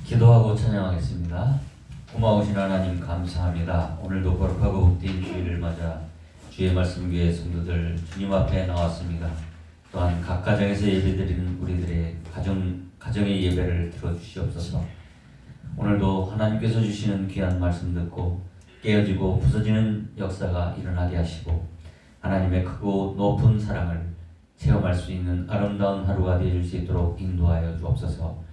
기도하고 찬양하겠습니다. 고마우신 하나님 감사합니다. 오늘도 거룩하고 복된 주일을 맞아 주의 말씀 위에 성도들 주님 앞에 나왔습니다. 또한 각 가정에서 예배드리는 우리들의 가정의 예배를 들어주시옵소서. 오늘도 하나님께서 주시는 귀한 말씀 듣고 깨어지고 부서지는 역사가 일어나게 하시고 하나님의 크고 높은 사랑을 체험할 수 있는 아름다운 하루가 되어줄 수 있도록 인도하여 주옵소서.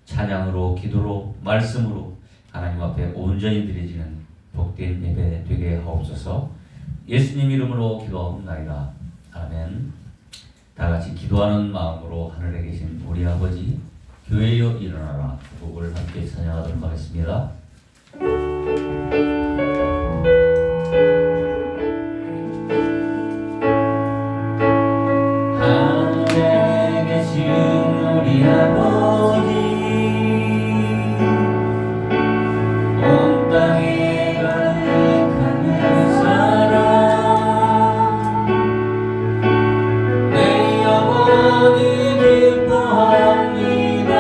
찬양으로, 기도로, 말씀으로 하나님 앞에 온전히 드려지는 복된 예배 되게 하옵소서. 예수님 이름으로 기도하옵나이다. 아멘. 다같이 기도하는 마음으로 하늘에 계신 우리 아버지, 교회여 일어나라 두 곡을 함께 찬양하도록 하겠습니다. 하늘에 계신 우리 아버지, 온 땅에 가득한 그 사랑, 내 영혼이 기뻐합니다.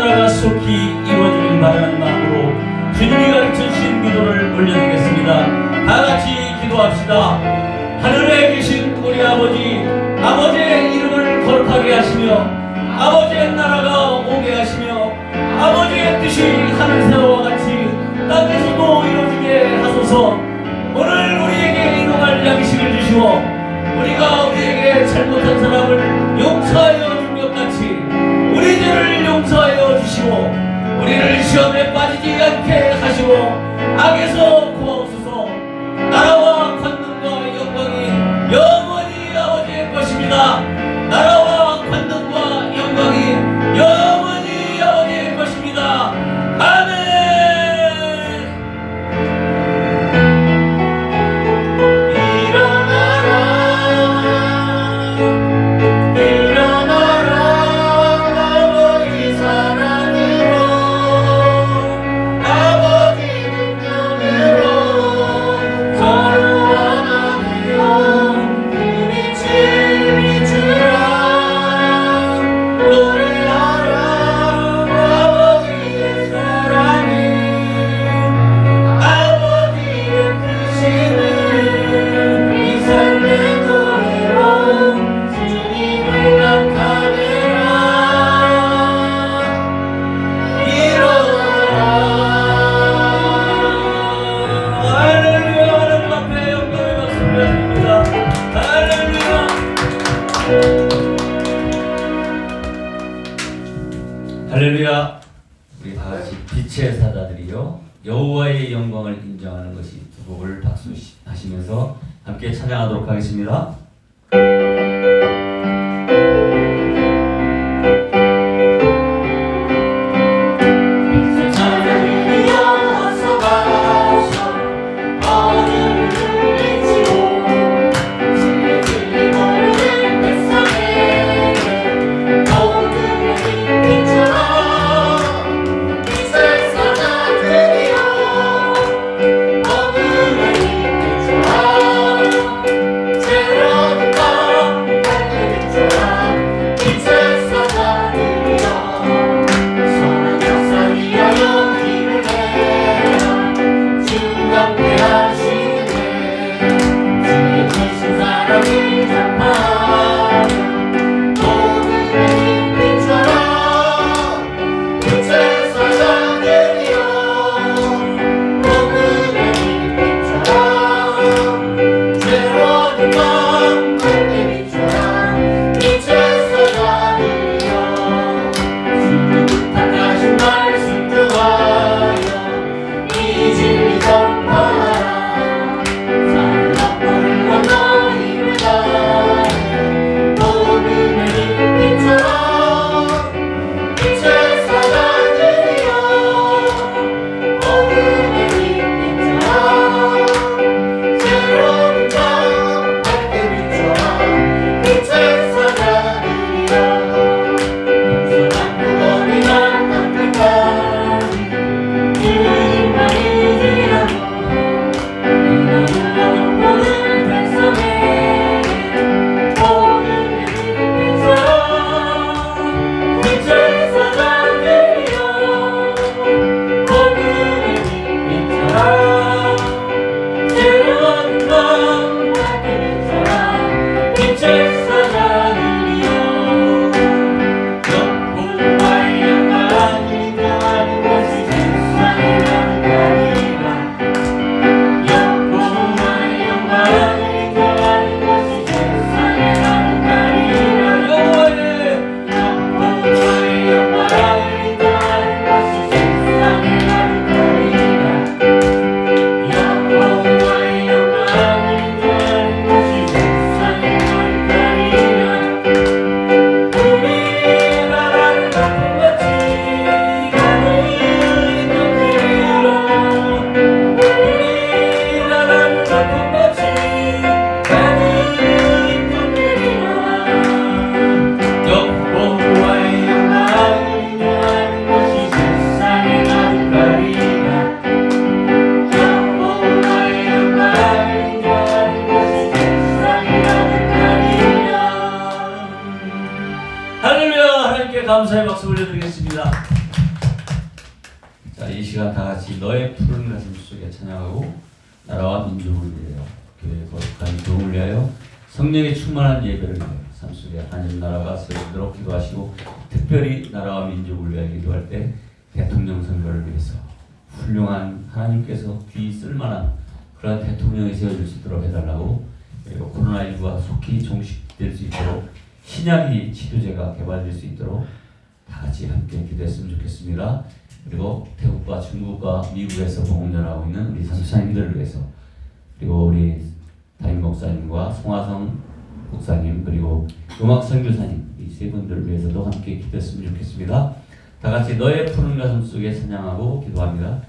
나라가 속히 이루어지길 바라는 마음으로 주님이 가르쳐주신 기도를 올려드리겠습니다. 다같이 기도합시다. 하늘에 계신 우리 아버지, 아버지의 이름을 거룩하게 하시며 아버지의 나라가 오게 하시며 아버지의 뜻이 하늘새와 같이 땅에서도 이루어지게 하소서. 오늘 우리에게 일용할 양식을 주시고 우리가 우리에게 잘못한 사람을 용서하여 준 것 같이 우리 죄를 용서하여 주시고 우리를 시험에 빠지지 않게 하시고 악에서 구하옵소서. 나라와 권능과 영광이 영원히 아버지의 것입니다. 나라와 권능과 영광이 영원히 아버지의 것입니다. 아멘. 할렐루야. 우리 다같이 빛의 사자들이요 여호와의 영광을 인정하는 것이 두 곡을 박수하시면서 함께 찬양하도록 하겠습니다. 주 이 시간 다 같이 너의 푸른 가슴 속에 찬양하고 나라와 민족을 위하여 교회의 거룩한 도움을 위하여 성령의 충만한 예배를 위하여 삶 속에 하나님 나라가 세워지도록 기도하시고, 특별히 나라와 민족을 위하여 기도할 때 대통령 선거를 위해서 훌륭한 하나님께서 귀 쓸만한 그런 대통령이 세워질 수 있도록 해달라고, 그리고 코로나19가 속히 종식될 수 있도록 신약이 치료제가 개발될 수 있도록 다 같이 함께 기도했으면 좋겠습니다. 그리고 태국과 중국과 미국에서 복음 전하고 있는 우리 선교사님들을 위해서, 그리고 우리 담임 목사님과 송하성 목사님, 그리고 음악 선교사님 이 세 분들을 위해서도 함께 기도했으면 좋겠습니다. 다 같이 너의 푸른 가슴 속에 찬양하고 기도합니다.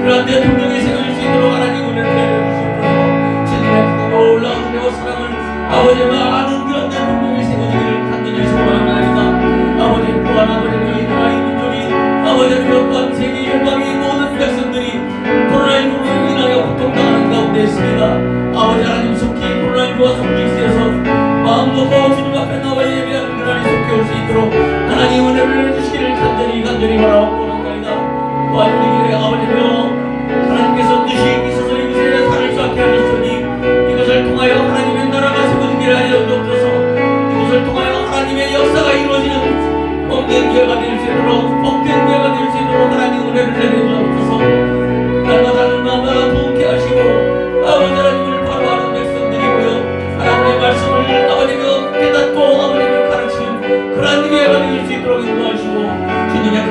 그런 대통령이 세워질 수 있도록 하나님 은혜를 내려주시옵소서.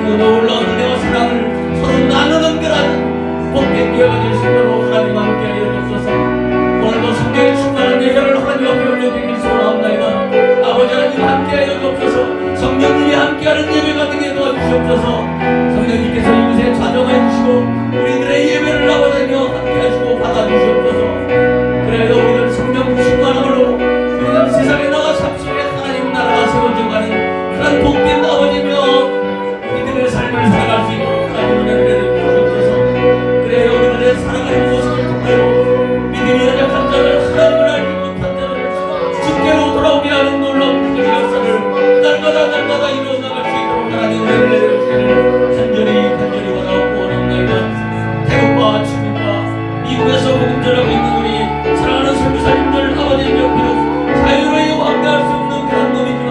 그 놀라운 은혜와 사랑을 서로 나누는 그런 복된 교회가 될 수 있도록 하나님 함께하여 주옵소서. 오늘도 성경에 충만한 예배를 하나님 앞에 올려드리길 소원합니다. 아버지 하나님 함께하여 주옵소서. 성령님이 함께하는 예배가 되게 도와주시옵소서. 성령님께서 이곳에 좌정하여 주시고 우리들의 예배를 아버지며 함께하시고 받아주시옵소서. 그래야 우리들 성령 충만함으로 우리가 세상에 나가 참수에 하나님 나라가 세워져가는 그런 복된 아버지며 우리들의 삶을 살아갈 수 있도록 하나님 은혜를 주옵소서. 그래야 우리들의 살아가는 모습을 통하여 믿음이 연약한 자를 하나님을 알지 못한 자를 주께로 돌아오게 하는 놀라운 그의 역사를 날마다 이루어 나갈 수 있도록 하나님 은혜를 내려주시기를 간절히 원하고 원합니다. 태국과 중국과 미국에서 복음 전하고 있는 우리 사랑하는 선교사님들 아버지의 옆으로 자유로이 왕래할 수 없는 그런 놈이지만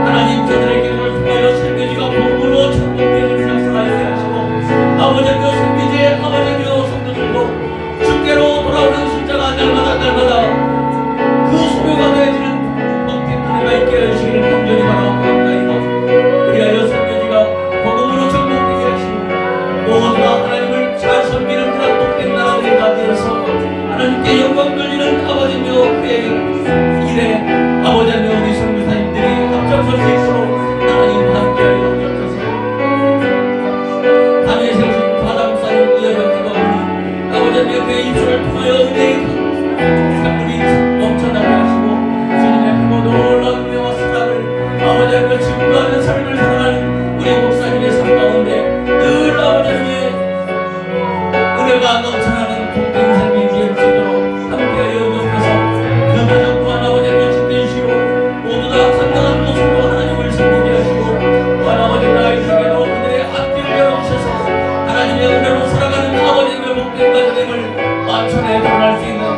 하나님 저들의 기도를 통하여 선교지가 복음으로 천국되기를 역사하게 하시고 아버지여 선교지의 아버지여 성도들도 주께로 돌아오는 숫자가 날마다 그 소요가 되어지는 복된 은혜가 있게 하시기를 간절히 바라옵나이다. 그리하여 선교지가 복음으로 천국되게 하시고 모두가 하나님을 잘 섬기는 그런 복된 나라들이 다 되어서 하나님께 영광 돌리는 아버지며 그의 일에 아버지며 우리 선교사님들이 앞장설 수 있도록 하나님 함께하여 주옵소서. 담에 세우신 바다목사님 의여병기가 오니 아버지며 그의 입술을 통하여 은혜의 강물이 넘쳐나게 하시고 주님의 크고 놀라운 은혜와 사랑을 아버지며 지금과 하는 삶을 살아가는 우리 목사님의 삶 가운데 늘 아버지의 은혜가 넘쳐나는 복된 삶이 되을 수 있도록 함께하여 주옵소서. 그 가정 또한 아버지를 지켜주시고 모두 다 상당한 모습으로 하나님을 섬기게 하시고 또한 아버지의 아이들에게도 그들의 앞길을 열어주셔서 하나님의 은혜로 살아가는 아버지의 복된 가정을 만천에 드러날 수 있는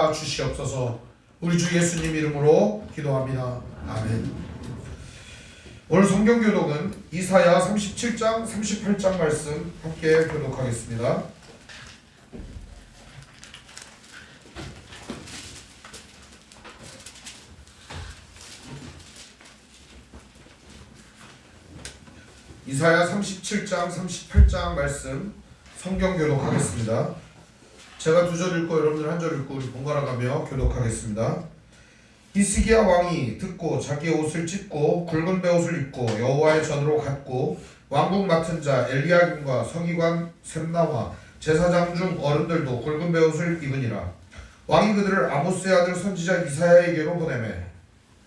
하여 주시옵소서. 우리 주 예수님 이름으로 기도합니다. 아멘. 오늘 성경 교독은 이사야 37장 38장 말씀 함께 교독하겠습니다. 이사야 37장 38장 말씀 성경 교독하겠습니다. 제가 두 절 읽고 여러분들 한 절 읽고 우리 번갈아 가며 교독하겠습니다. 히스기야 왕이 듣고 자기 옷을 찢고 굵은 베옷을 입고 여호와의 전으로 갔고 왕국 맡은 자 엘리야김과 서기관 셈나와 제사장 중 어른들도 굵은 베옷을 입으니라. 왕이 그들을 아모스의 아들 선지자 이사야에게로 보내매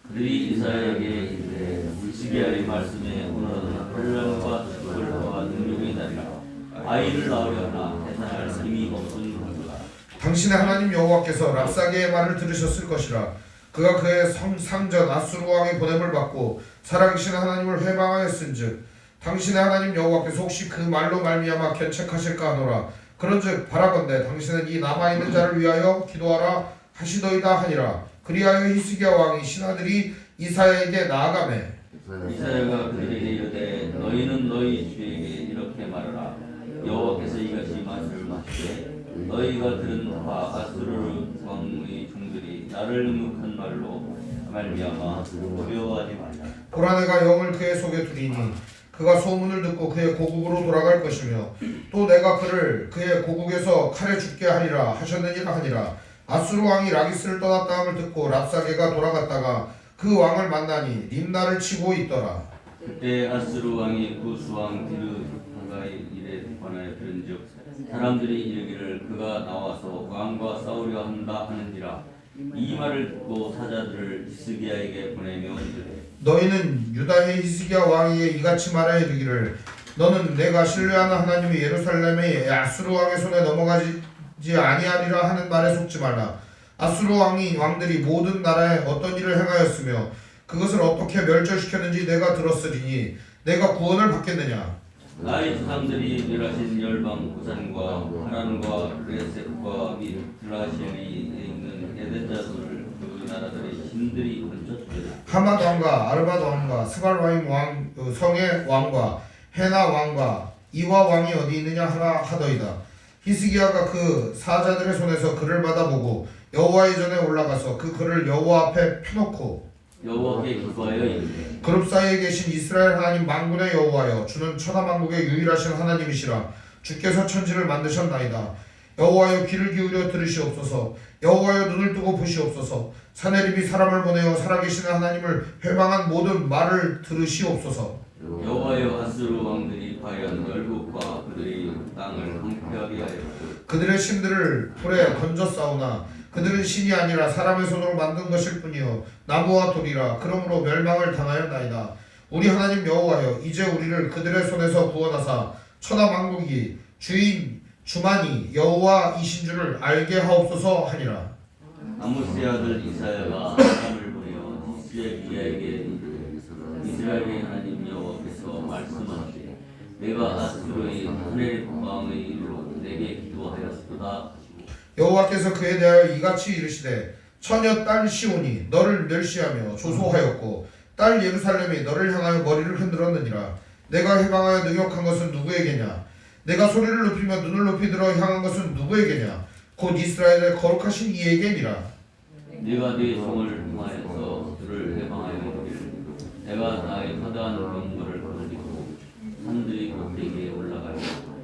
그들이 이사야에게 이르되 히스기야의 말씀에 오늘은 혼란과 죽을과 능력이 나리라. 아이를 낳으려나 태산할 힘이 없은 것이라. 당신의 하나님 여호와께서 랍사게의 말을 들으셨을 것이라. 그가 그의 상전 아수르 왕의 보냄을 받고 살아계신 하나님을 회방하였은즉 당신의 하나님 여호와께서 혹시 그 말로 말미암아 견책하실까 하노라. 그런즉 바라건대 당신은 이 남아있는 자를 위하여 기도하라 하시더이다 하니라. 그리하여 히스기야 왕이 신하들이 이사야에게 나아가매 이사야가 그들에게 이르되 너희는 너희 주에게 이렇게 말하라. 여호와께서 이같이 말씀하시되 너희가 들은 바 아수르 왕의 종들이 나를 능욕한 말로 말미암아 두려워하지 말라. 보라 내가 영을 그의 속에 두리니 그가 소문을 듣고 그의 고국으로 돌아갈 것이며 또 내가 그를 그의 고국에서 칼에 죽게 하리라 하셨느니라 하니라. 아수르 왕이 라기스를 떠났다 함을 듣고 랍사게가 돌아갔다가 그 왕을 만나니 림나를 치고 있더라. 그때 아수르 왕이 구스 왕 디르하가의 일에 관하여 들은즉 사람들이 이르기를 그가 나와서 왕과 싸우려 한다 하는지라. 이 말을 듣고 사자들을 히스기야에게 보내며 이르되 너희는 유다의 히스기야 왕에게 이같이 말하여 이르기를 너는 내가 신뢰하는 하나님이 예루살렘의 아수르 왕의 손에 넘어가지 아니하리라 하는 말에 속지 말라. 아수르 왕들이 모든 나라에 어떤 일을 행하였으며 그것을 어떻게 멸절시켰는지 내가 들었으리니 내가 구원을 받겠느냐. 나의 조상들이 멸하신 열방 고산과 하란과 레셋과 및 드라시엘이 있는 에덴자들을 그 나라들의 신들이 건졌으리라. 하맛 왕과 아르밧 왕과 스발와임 왕 성의 왕과 헤나 왕과 이와 왕이 어디 있느냐 하더이다. 히스기야가 그 사자들의 손에서 글을 받아보고 여호와의 전에 올라가서 그 글을 여호와 앞에 펴놓고 여호와께 기도하여 이르되 그룹 사이에 계신 이스라엘 하나님 만군의 여호와여 주는 천하만국의 유일하신 하나님이시라. 주께서 천지를 만드셨나이다. 여호와여 귀를 기울여 들으시옵소서. 여호와여 눈을 뜨고 보시옵소서. 사내립이 사람을 보내어 살아계시는 하나님을 회방한 모든 말을 들으시옵소서. 여호와여 아수르 왕들이 과연 열국과 그들이 땅을 황폐하게 하였고 그들의 신들을 불에 던져 싸우나 그들은 신이 아니라 사람의 손으로 만든 것일 뿐이요 나무와 돌이라. 그러므로 멸망을 당하였나이다. 우리 하나님 여호와여 이제 우리를 그들의 손에서 구원하사 천하만국이 주인 주만이 여호와이신 줄을 알게 하옵소서 하니라. 아모스의 아들 이사야가 사람을 보내어 히스기야에게 이르되 이스라엘의 하나님 여호와께서 말씀하시되 내가 아수르의 하늘의 왕의 이름으로 내게 기도하였도다. 여호와께서 그에 대하여 이같이 이르시되 처녀 딸 시온이 너를 멸시하며 조소하였고 딸 예루살렘이 너를 향하여 머리를 흔들었느니라. 내가 해방하여 능욕한 것은 누구에게냐. 내가 소리를 높이며 눈을 높이 들어 향한 것은 누구에게냐. 곧 이스라엘의 거룩하신 이에게니라. 네가 네 종을 통하여서 그를 해방하여 이르기를 내가 나의 허다한 명물을 거두리고 산들이 꼭대기에 올라가고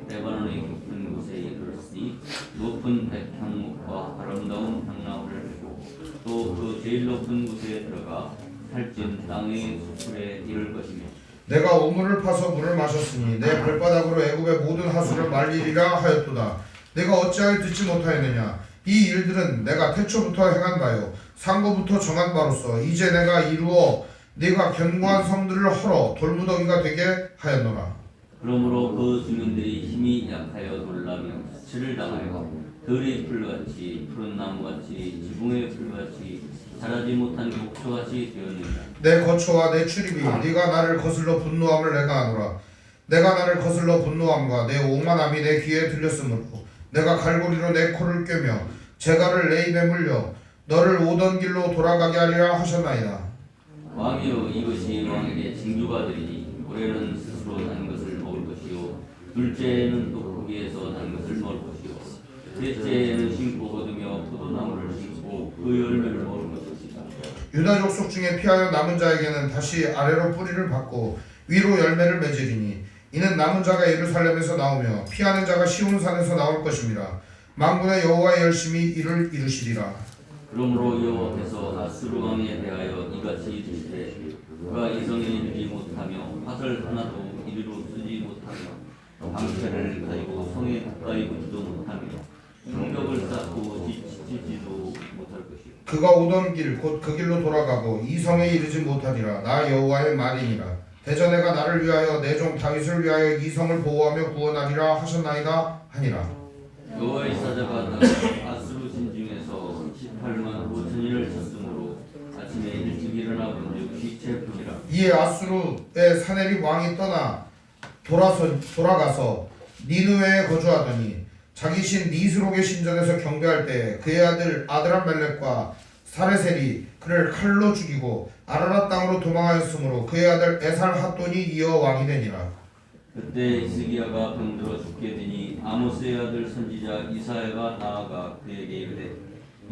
레바논의 깊은 곳에 이르렀으니 높은 백향목과 아름다운 향나무를 베고 또 그 제일 높은 곳에 들어가 살찐 땅의 수풀에 이를 것이며 내가 오물을 파서 물을 마셨으니 내 발바닥으로 애굽의 모든 하수를 말리리라 하였도다. 내가 어찌하여 듣지 못하였느냐. 이 일들은 내가 태초부터 행한 바요 상고부터 정한 바로서 이제 내가 이루어 네가 견고한 성들을 헐어 돌무더기가 되게 하였노라. 그러므로 그 주민들이 힘이 약하여 놀라며 수치를 당하여 들의 풀같이 푸른 나무같이 지붕의 풀같이 자라지 못한 목초같이 되었느니라. 내 거처와 내 출입이 네가 나를 거슬러 분노함을 내가 아노라. 내가 나를 거슬러 분노함과 내 오만함이 내 귀에 들렸으므로 내가 갈고리로 내 코를 꿰며 제갈을 내 입에 물려 너를 오던 길로 돌아가게 하리라 하셨나이다. 왕이여 이것이 왕에게 징조가 되리니 올해는 스스로 난 것을 먹을 것이요 둘째에는 또 거기에서 난 것을 먹을 것이요 셋째에는 심고 거두며 포도나무를 심고 그 열매를 먹을 것이다. 유다 족속 중에 피하여 남은 자에게는 다시 아래로 뿌리를 받고 위로 열매를 맺으리니 이는 남은 자가 예루살렘에서 나오며 피하는 자가 시온산에서 나올 것입니다. 만군의 여호와의 열심히 이를 이루시리라. 그러므로 여호와께서 아수르 왕에 대하여 이같이 이르시되 그가 이성에 이르지 못하며 화살 하나도 이리로 쓰지 못하며 방패를 가지고 성에 가까이 오지도 못하며 성벽을 쌓고 지치지도 못할 것이요 그가 오던 길 곧 그 길로 돌아가고 이 성에 이르지 못하리라. 나 여호와의 말이니라. 대저 내가 나를 위하여 내 종 다윗을 위하여 이 성을 보호하며 구원하리라 하셨나이다 하니라. 여호와의 사자가 아수르 진중에서 18만 5천인을 쳤으므로 아침에 일찍 일어나 본즉 시체뿐이라. 이에 아수르의 사네립 왕이 떠나 돌아가서 니느웨에 거주하더니 자기 신 니스록의 신전에서 경배할 때 그의 아들 아드람멜렉과 사레셀이 그를 칼로 죽이고 아라랏 땅으로 도망하였으므로 그의 아들 에살핫돈이 이어 왕이 되니라. 그때 히스기야가 병들어 죽게 되니 아모스의 아들 선지자 이사야가 나아가 그에게 이르되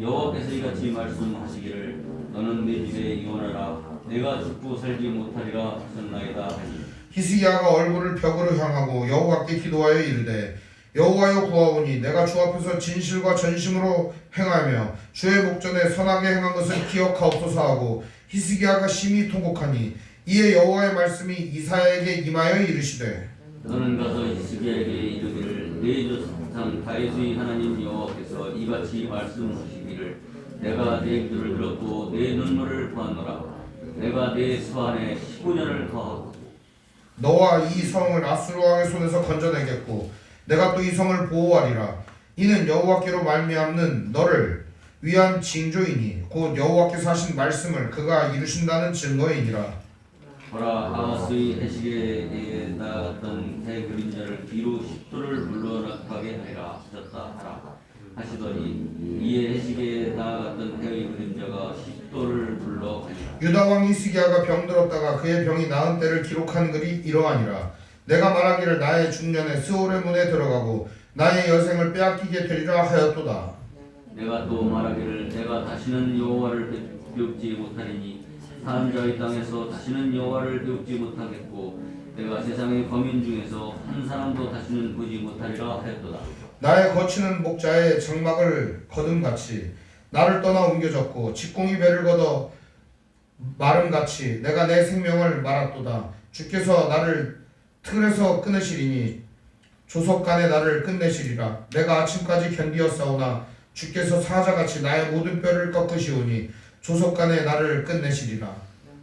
여호와께서 이같이 말씀하시기를 너는 내 집에 이혼하라 내가 죽고 살지 못하리라 하셨나이다 하니 히스기야가 얼굴을 벽으로 향하고 여호와께 기도하여 이르되 여호와여 구하오니 내가 주 앞에서 진실과 전심으로 행하며 주의 목전에 선하게 행한 것을 기억하옵소서 하고 히스기야가 심히 통곡하니 이에 여호와의 말씀이 이사야에게 임하여 이르시되 너는 가서 히스기야에게 이르기를 내 조상 다윗의 하나님 여호와께서 이같이 말씀하시기를 내가 내 기도를 들었고 내 눈물을 보았노라 내가 내 수안에 15년을 더하고 너와 이 성을 아수르 왕의 손에서 건져내겠고 내가 또 이 성을 보호하리라. 이는 여호와께로 말미암는 너를 위한 징조이니 곧 여호와께서 하신 말씀을 그가 이루신다는 증거이니라. 보라 아하스의 해시계에 나갔던 해 그림자를 뒤로 10도를 물러가게 하리라 하셨다 하라 하시더니 이에 해시계에 나갔던 해의 그림자가 10도를 물러가니라. 유다 왕 히스기야가 병들었다가 그의 병이 나은 때를 기록한 글이 이러하니라. 내가 말하기를 나의 중년에 스올의 문에 들어가고 나의 여생을 빼앗기게 되리라 하였도다. 내가 또 말하기를 내가 다시는 여호와를 배웁지 못하리니 사는 자의 땅에서 다시는 여호와를 배웁지 못하겠고 내가 세상의 거민 중에서 한 사람도 다시는 보지 못하리라 하였도다. 나의 거치는 목자의 장막을 거둠같이 나를 떠나 옮겨졌고 직공이 배를 걷어 마름같이 내가 내 생명을 말았도다. 주께서 나를 틀에서 끊으시리니 조석간에 나를 끝내시리라. 내가 아침까지 견디었사오나 주께서 사자같이 나의 모든 뼈를 꺾으시오니 조석간에 나를 끝내시리라.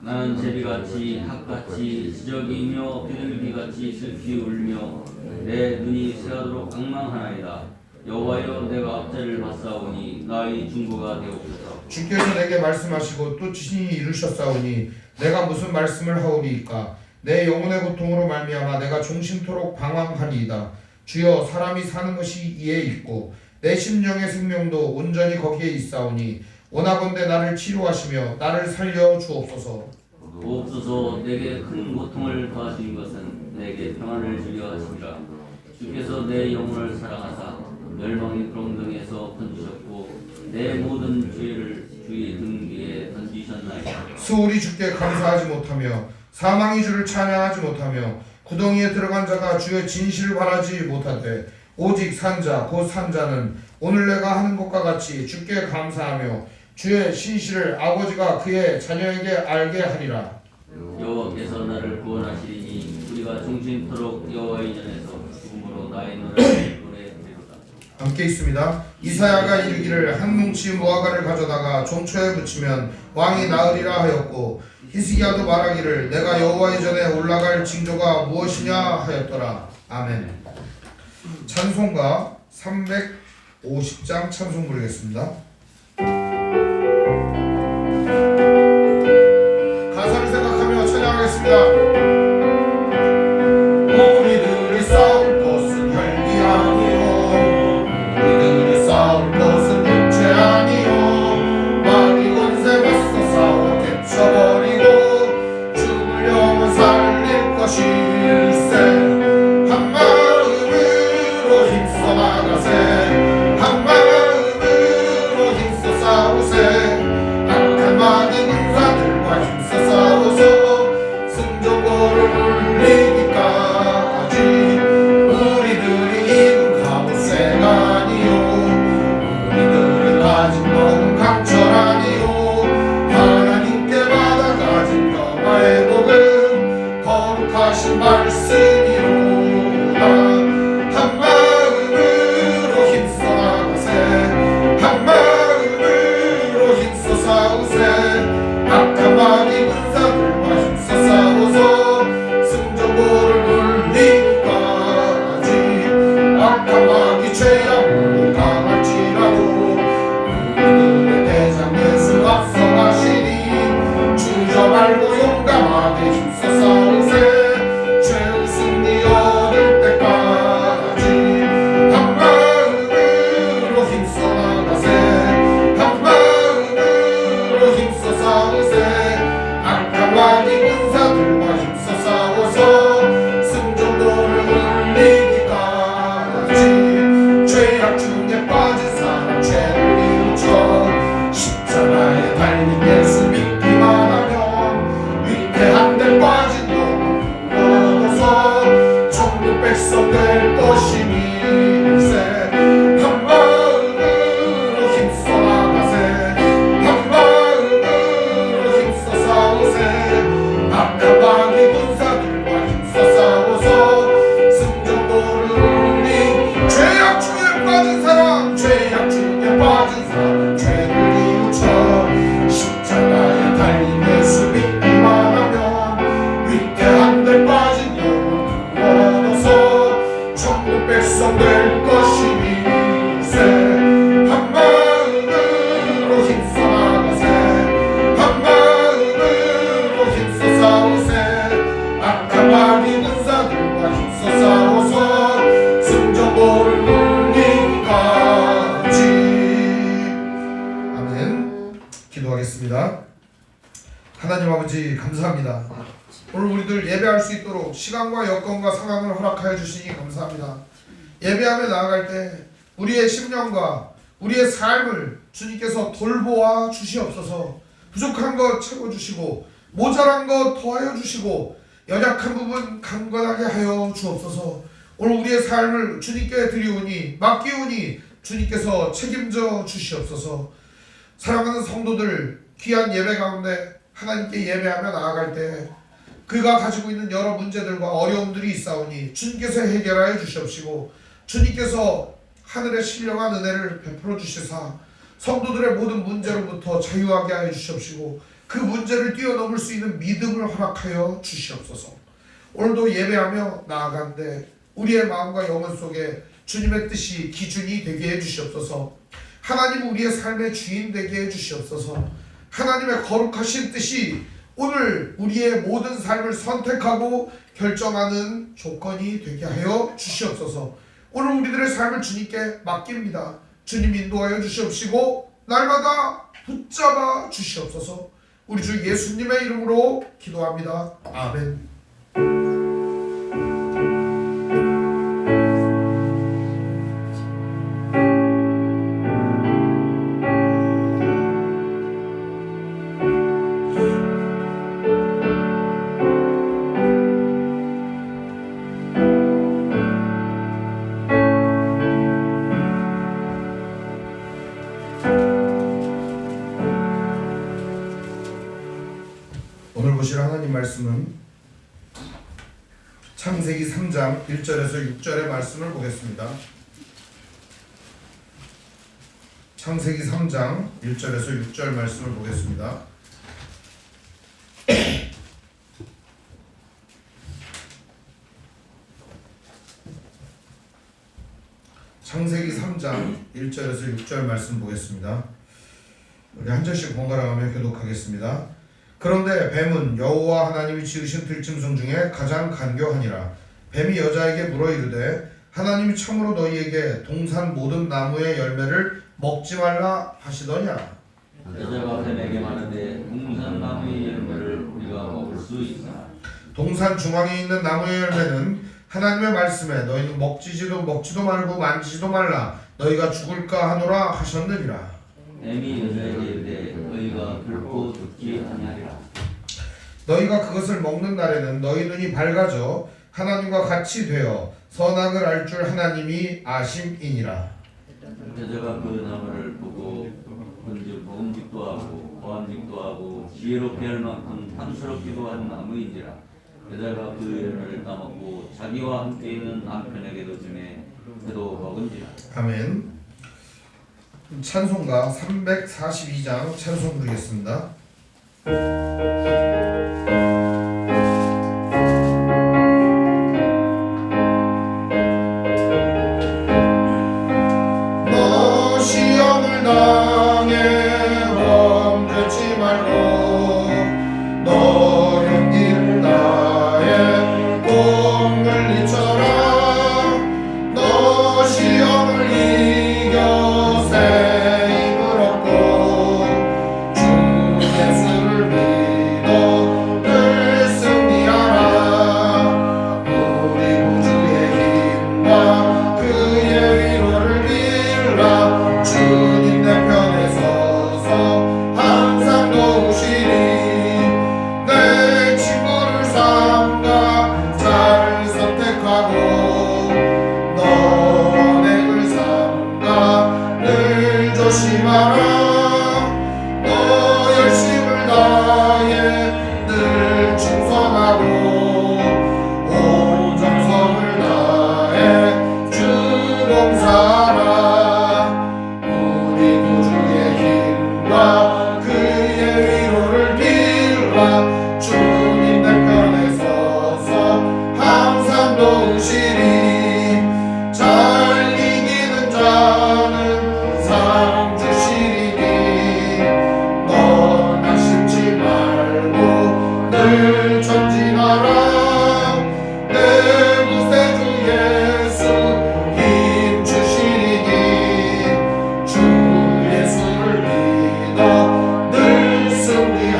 나는 제비같이 학같이 지적이며 비둘기같이 슬피 울며 내 눈이 새하도록 악망하나이다. 여호와여 내가 앞자리를 봤사오니 나의 중고가 되옵소서. 주께서 내게 말씀하시고 또 친히 이루셨사오니 내가 무슨 말씀을 하오리이까. 내 영혼의 고통으로 말미암아 내가 종신토록 방황하리이다. 주여 사람이 사는 것이 이에 있고 내 심령의 생명도 온전히 거기에 있사오니 원하건대 나를 치료하시며 나를 살려 주옵소서. 주옵소서. 내게 큰 고통을 더하신 것은 내게 평안을 주려 하시니라. 주께서 내 영혼을 사랑하사 멸망의 구렁텅이에서 건지셨고 내 모든 죄를 주의 등 위에 던지셨나이다. 수울이 주께 감사하지 못하며 사망이 주를 찬양하지 못하며 구덩이에 들어간 자가 주의 진실을 바라지 못하되 오직 산자 곧 산자는 오늘 내가 하는 것과 같이 주께 감사하며 주의 신실을 아버지가 그의 자녀에게 알게 하리라. 여호와께서 나를 구원하시리니 우리가 종신토록 여호와의 전에서 죽음으로 나의 노래를 노래하리로다. 함께 있습니다. 이사야가 이르기를 한 뭉치 무화과를 가져다가 종초에 붙이면 왕이 나으리라 하였고 히스기야도 말하기를 내가 여호와의 전에 올라갈 징조가 무엇이냐 하였더라. 아멘. 찬송가 350장 찬송 부르겠습니다. 가사를 생각하며 찬양하겠습니다. 우리들이 싸울 곳은 혈기 아니요 우리들이 싸울 곳은 육체 달린 예수 믿기만 하면 위태한 데 빠진 놈 얻어서 천국 백성 될 것이니 한 마음으로 힘써 나가세 한 마음으로 힘써 싸우세 악한 마귀 군사들과 힘써 싸워서 승전보를 울리 죄악 중에 빠진 사람 죄악 중에 빠진 사람 죄를 뉘우쳐 십자가에 달린 예수 믿기만 하면 위태한 데 빠진 영혼 얻어서 천국 백성 될 것이니 한 마음으로 힘써 나가세 한 마음으로 힘써 싸우세 악한 마귀 군사들과 힘써 싸워서 승전보를 울리기까지. 아멘. 기도하겠습니다. 하나님 아버지 감사합니다. 오늘 우리들 예배할 수 있도록 시간과 여건과 상황을 허락하여 주시니 감사합니다. 예배하며 나아갈 때 우리의 심령과 우리의 삶을 주님께서 돌보아 주시옵소서. 부족한 것 채워주시고 모자란 것 더하여 주시고 연약한 부분 강건하게 하여 주옵소서. 오늘 우리의 삶을 주님께 드리오니 맡기오니 주님께서 책임져 주시옵소서. 사랑하는 성도들 귀한 예배 가운데 하나님께 예배하며 나아갈 때 그가 가지고 있는 여러 문제들과 어려움들이 있사오니 주님께서 해결하여 주시옵시고 주님께서 하늘의 신령한 은혜를 베풀어 주시사 성도들의 모든 문제로부터 자유하게 하여 주시옵시고 그 문제를 뛰어넘을 수 있는 믿음을 허락하여 주시옵소서. 오늘도 예배하며 나아간데 우리의 마음과 영혼 속에 주님의 뜻이 기준이 되게 해주시옵소서. 하나님 우리의 삶의 주인 되게 해주시옵소서. 하나님의 거룩하신 뜻이 오늘 우리의 모든 삶을 선택하고 결정하는 조건이 되게 하여 주시옵소서. 오늘 우리들의 삶을 주님께 맡깁니다. 주님 인도하여 주시옵시고 날마다 붙잡아 주시옵소서. 우리 주 예수님의 이름으로 기도합니다. 아멘. 오늘 보실 하나님 말씀은 창세기 3장 1절에서 6절의 말씀을 보겠습니다. 창세기 3장 1절에서 6절 말씀을 보겠습니다. 창세기 3장 1절에서 6절 말씀 보겠습니다. 우리 한 절씩 번갈아가며 교독하겠습니다. 그런데 뱀은 여호와 하나님이 지으신 들짐승 중에 가장 간교하니라. 뱀이 여자에게 물어 이르되 하나님이 참으로 너희에게 동산 모든 나무의 열매를 먹지 말라 하시더냐. 여자가 뱀에게 말하되 동산 나무의 열매를 우리가 먹을 수 있으나 동산 중앙에 있는 나무의 열매는 하나님의 말씀에 너희는 먹지도 말고 만지지도 말라 너희가 죽을까 하노라 하셨느니라. 뱀이 여자에게 이르되 너희가 결코 죽지 아니하리라. 너희가 그것을 먹는 날에는 너희 눈이 밝아져 하나님과 같이 되어 선악을 알 줄 하나님이 아심이니라. 여자가 그 나무를 보고 본즉 먹음직도 하고 보암직도 하고 지혜롭게 할 만큼 탐스럽기도 한 나무인지라. 여자가 그 열매를 따먹고 자기와 함께 있는 남편에게도 주매 그도 먹은지라. 아멘. 찬송가 342장 찬송 부르겠습니다. 너 시험을 당해 멈추지 말고 너 용기를 다해 꼭 물리쳐라. 너 시험을 이겨 새 힘을 얻고 주 예수를 믿어 늘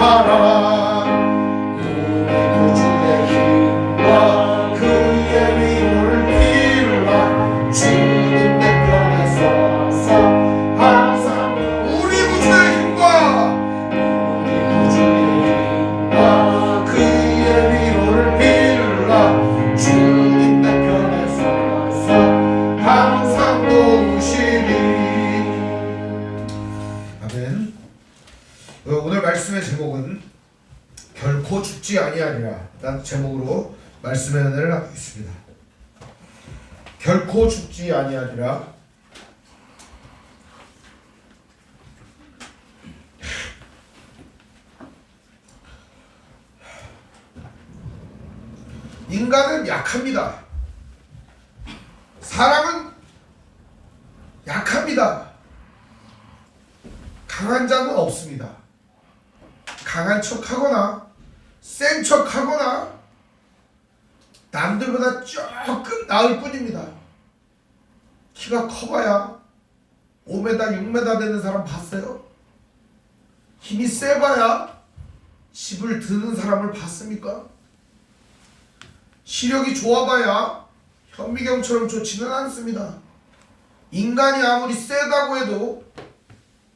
하라. 우리 구주의 힘과 그의 위로를 빌라. 주님 내 편에 서서 항상 우리 구주의 힘과 그의 위로를 빌라. 주님 내 편에 서서 항상 도우시리. 아멘. 오늘 말씀의 제목은 결코 죽지 아니하리라 라는 제목으로 말씀의 은혜를 나누겠습니다. 결코 죽지 아니하리라. 인간은 약합니다. 사람은 약합니다. 강한 자는 없습니다. 강한 척하거나 센 척하거나 남들보다 조금 나을 뿐입니다. 키가 커봐야 5m, 6m 되는 사람 봤어요? 힘이 세봐야 집을 드는 사람을 봤습니까? 시력이 좋아봐야 현미경처럼 좋지는 않습니다. 인간이 아무리 세다고 해도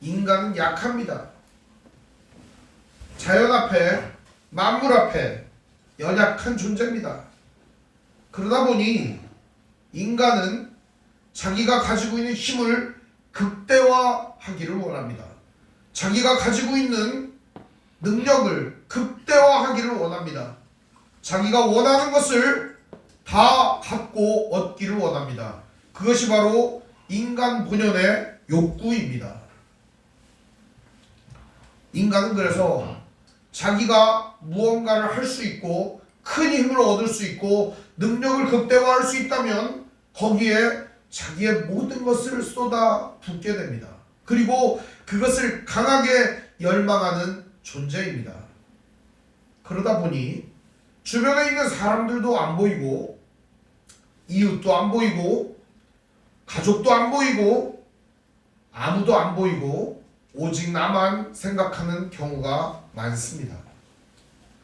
인간은 약합니다. 자연 앞에, 만물 앞에 연약한 존재입니다. 그러다 보니 인간은 자기가 가지고 있는 힘을 극대화하기를 원합니다. 자기가 가지고 있는 능력을 극대화하기를 원합니다. 자기가 원하는 것을 다 갖고 얻기를 원합니다. 그것이 바로 인간 본연의 욕구입니다. 인간은 그래서 자기가 무언가를 할 수 있고 큰 힘을 얻을 수 있고 능력을 극대화할 수 있다면 거기에 자기의 모든 것을 쏟아붓게 됩니다. 그리고 그것을 강하게 열망하는 존재입니다. 그러다 보니 주변에 있는 사람들도 안 보이고 이웃도 안 보이고 가족도 안 보이고 아무도 안 보이고 오직 나만 생각하는 경우가 많습니다.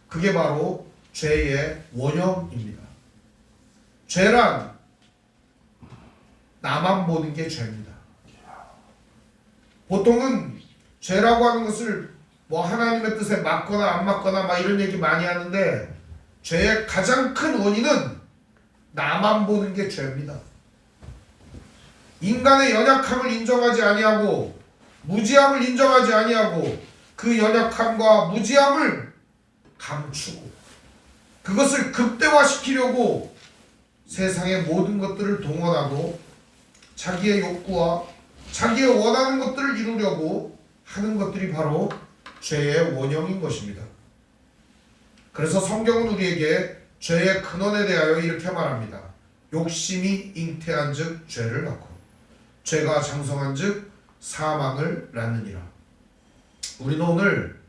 그게 바로 죄의 원형입니다. 죄란 나만 보는 게 죄입니다. 보통은 죄라고 하는 것을 뭐 하나님의 뜻에 맞거나 안 맞거나 막 이런 얘기 많이 하는데 죄의 가장 큰 원인은 나만 보는 게 죄입니다. 인간의 연약함을 인정하지 아니하고 무지함을 인정하지 아니하고 그 연약함과 무지함을 감추고 그것을 극대화시키려고 세상의 모든 것들을 동원하고 자기의 욕구와 자기의 원하는 것들을 이루려고 하는 것들이 바로 죄의 원형인 것입니다. 그래서 성경은 우리에게 죄의 근원에 대하여 이렇게 말합니다. 욕심이 잉태한 즉 죄를 낳고 죄가 장성한 즉 사망을 낳느니라. 우리는 오늘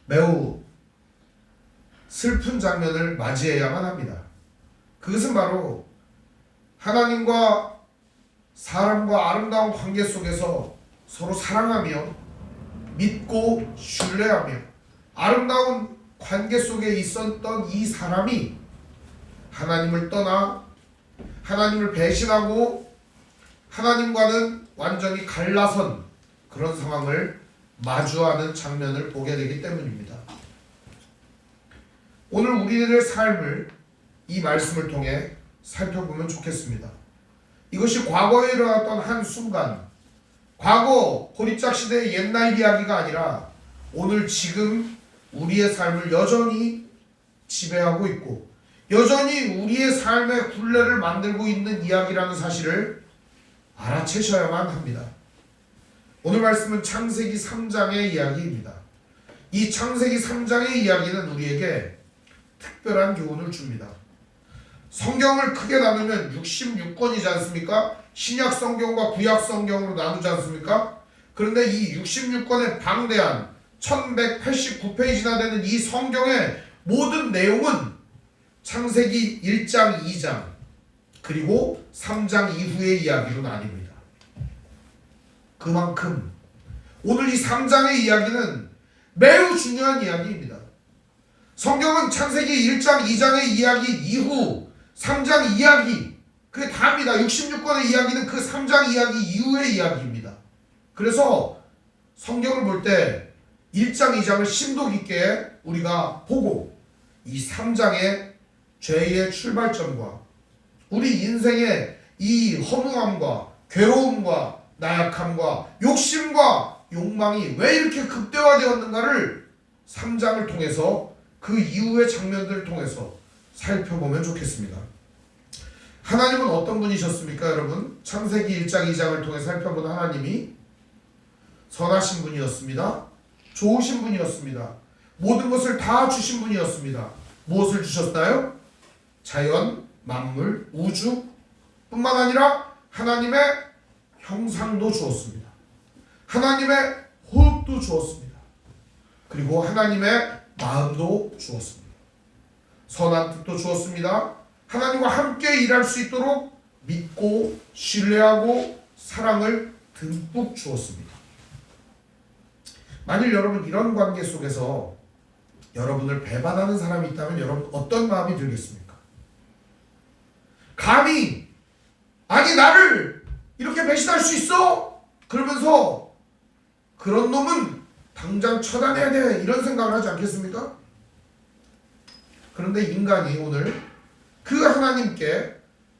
매우 슬픈 장면을 맞이해야만 합니다. 그것은 바로 하나님과 사람과 아름다운 관계 속에서 서로 사랑하며 믿고 신뢰하며 아름다운 관계 속에 있었던 이 사람이 하나님을 떠나 하나님을 배신하고 하나님과는 완전히 갈라선 그런 상황을 마주하는 장면을 보게 되기 때문입니다. 오늘 우리들의 삶을 이 말씀을 통해 살펴보면 좋겠습니다. 이것이 과거에 일어났던 한 순간, 과거 고립작 시대의 옛날 이야기가 아니라 오늘 지금 우리의 삶을 여전히 지배하고 있고 여전히 우리의 삶의 굴레를 만들고 있는 이야기라는 사실을 알아채셔야만 합니다. 오늘 말씀은 창세기 3장의 이야기입니다. 이 창세기 3장의 이야기는 우리에게 특별한 교훈을 줍니다. 성경을 크게 나누면 66권이지 않습니까? 신약 성경과 구약 성경으로 나누지 않습니까? 그런데 이 66권의 방대한 1189페이지나 되는 이 성경의 모든 내용은 창세기 1장, 2장 그리고 3장 이후의 이야기로 나뉩니다. 그만큼 오늘 이 3장의 이야기는 매우 중요한 이야기입니다. 성경은 창세기 1장 2장의 이야기 이후 3장 이야기 그게 다입니다. 66권의 이야기는 그 3장 이야기 이후의 이야기입니다. 그래서 성경을 볼 때 1장 2장을 심도 깊게 우리가 보고 이 3장의 죄의 출발점과 우리 인생의 이 허무함과 괴로움과 나약함과 욕심과 욕망이 왜 이렇게 극대화되었는가를 3장을 통해서 그 이후의 장면들을 통해서 살펴보면 좋겠습니다. 하나님은 어떤 분이셨습니까, 여러분? 창세기 1장 2장을 통해 살펴본 하나님이 선하신 분이었습니다. 좋으신 분이었습니다. 모든 것을 다 주신 분이었습니다. 무엇을 주셨나요? 자연, 만물, 우주 뿐만 아니라 하나님의 형상도 주었습니다. 하나님의 호흡도 주었습니다. 그리고 하나님의 마음도 주었습니다. 선한 뜻도 주었습니다. 하나님과 함께 일할 수 있도록 믿고 신뢰하고 사랑을 듬뿍 주었습니다. 만일 여러분 이런 관계 속에서 여러분을 배반하는 사람이 있다면 여러분 어떤 마음이 들겠습니까? 감히 아니 나를 이렇게 배신할 수 있어? 그러면서 그런 놈은 당장 처단해야 돼 이런 생각을 하지 않겠습니까? 그런데 인간이 오늘 그 하나님께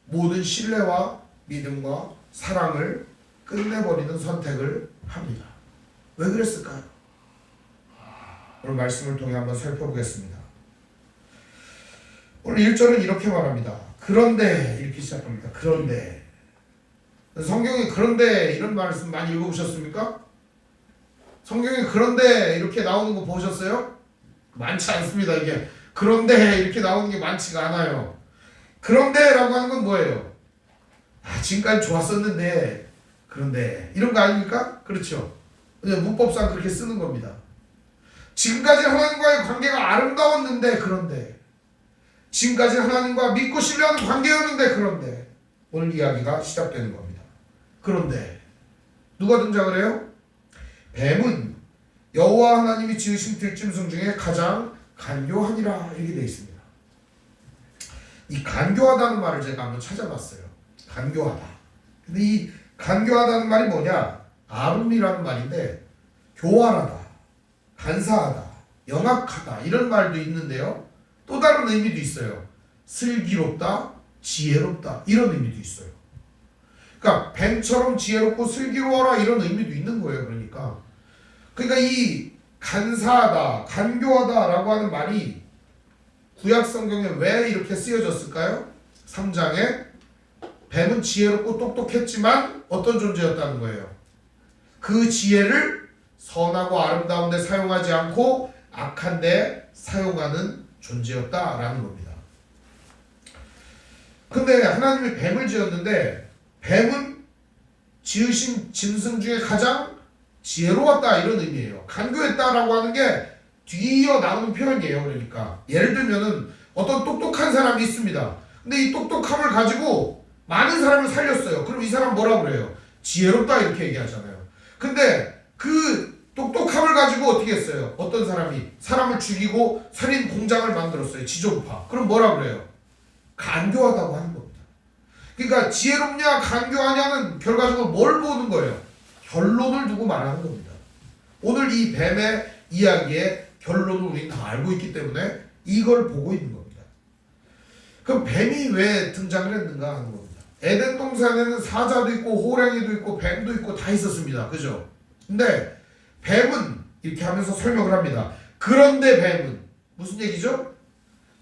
모든 신뢰와 믿음과 사랑을 끝내버리는 선택을 합니다. 왜 그랬을까요? 오늘 말씀을 통해 한번 살펴보겠습니다. 오늘 1절은 이렇게 말합니다. 그런데 이렇게 시작합니다. 그런데 성경에 그런데 이런 말씀 많이 읽어보셨습니까? 성경에 그런데 이렇게 나오는 거 보셨어요? 많지 않습니다. 이게 그런데 이렇게 나오는 게 많지가 않아요. 그런데 라고 하는 건 뭐예요? 지금까지 좋았었는데 그런데 이런 거 아닙니까? 그렇죠. 문법상 그렇게 쓰는 겁니다. 지금까지 하나님과의 관계가 아름다웠는데 그런데 지금까지 하나님과 믿고 신뢰하는 관계였는데 그런데 오늘 이야기가 시작되는 겁니다. 그런데 누가 등장을 해요? 뱀은 여호와 하나님이 지으신 들짐승 중에 가장 간교하니라 이렇게 되어 있습니다. 이 간교하다는 말을 제가 한번 찾아봤어요. 간교하다. 근데 이 간교하다는 말이 뭐냐? 아름이라는 말인데 교활하다, 간사하다, 영악하다 이런 말도 있는데요. 또 다른 의미도 있어요. 슬기롭다, 지혜롭다 이런 의미도 있어요. 그러니까 뱀처럼 지혜롭고 슬기로워라 이런 의미도 있는 거예요. 그러니까 이 간사하다, 간교하다라고 하는 말이 구약 성경에 왜 이렇게 쓰여졌을까요? 3장에 뱀은 지혜롭고 똑똑했지만 어떤 존재였다는 거예요? 그 지혜를 선하고 아름다운 데 사용하지 않고 악한 데 사용하는 존재였다라는 겁니다. 근데 하나님이 뱀을 지었는데 뱀은 지으신 짐승 중에 가장 지혜로웠다 이런 의미예요. 간교했다라고 하는 게 뒤이어 나오는 표현이에요. 그러니까 예를 들면은 어떤 똑똑한 사람이 있습니다. 근데 이 똑똑함을 가지고 많은 사람을 살렸어요. 그럼 이 사람 뭐라고 그래요? 지혜롭다 이렇게 얘기하잖아요. 근데 그 똑똑함을 가지고 어떻게 했어요? 어떤 사람이 사람을 죽이고 살인 공장을 만들었어요. 지존파. 그럼 뭐라고 그래요? 간교하다고 하는 겁니다. 그러니까 지혜롭냐 간교하냐는 결과적으로 뭘 보는 거예요? 결론을 두고 말하는 겁니다. 오늘 이 뱀의 이야기의 결론을 우리는 다 알고 있기 때문에 이걸 보고 있는 겁니다. 그럼 뱀이 왜 등장을 했는가 하는 겁니다. 에덴 동산에는 사자도 있고 호랑이도 있고 뱀도 있고 다 있었습니다. 그죠? 근데 뱀은 이렇게 하면서 설명을 합니다. 그런데 뱀은 무슨 얘기죠?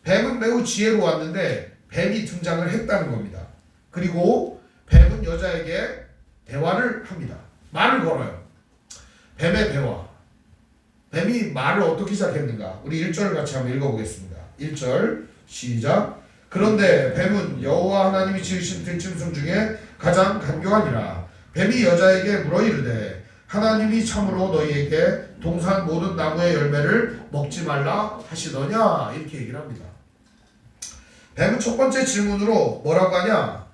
뱀은 매우 지혜로웠는데 뱀이 등장을 했다는 겁니다. 그리고 뱀은 여자에게 대화를 합니다. 말을 걸어요. 뱀의 대화. 뱀이 말을 어떻게 시작했는가? 우리 1절 같이 한번 읽어보겠습니다. 1절 시작. 그런데 뱀은 여호와 하나님이 지으신 들짐승 중에 가장 간교하니라. 뱀이 여자에게 물어 이르되 하나님이 참으로 너희에게 동산 모든 나무의 열매를 먹지 말라 하시더냐? 이렇게 얘기를 합니다. 뱀은 첫 번째 질문으로 뭐라고 하냐?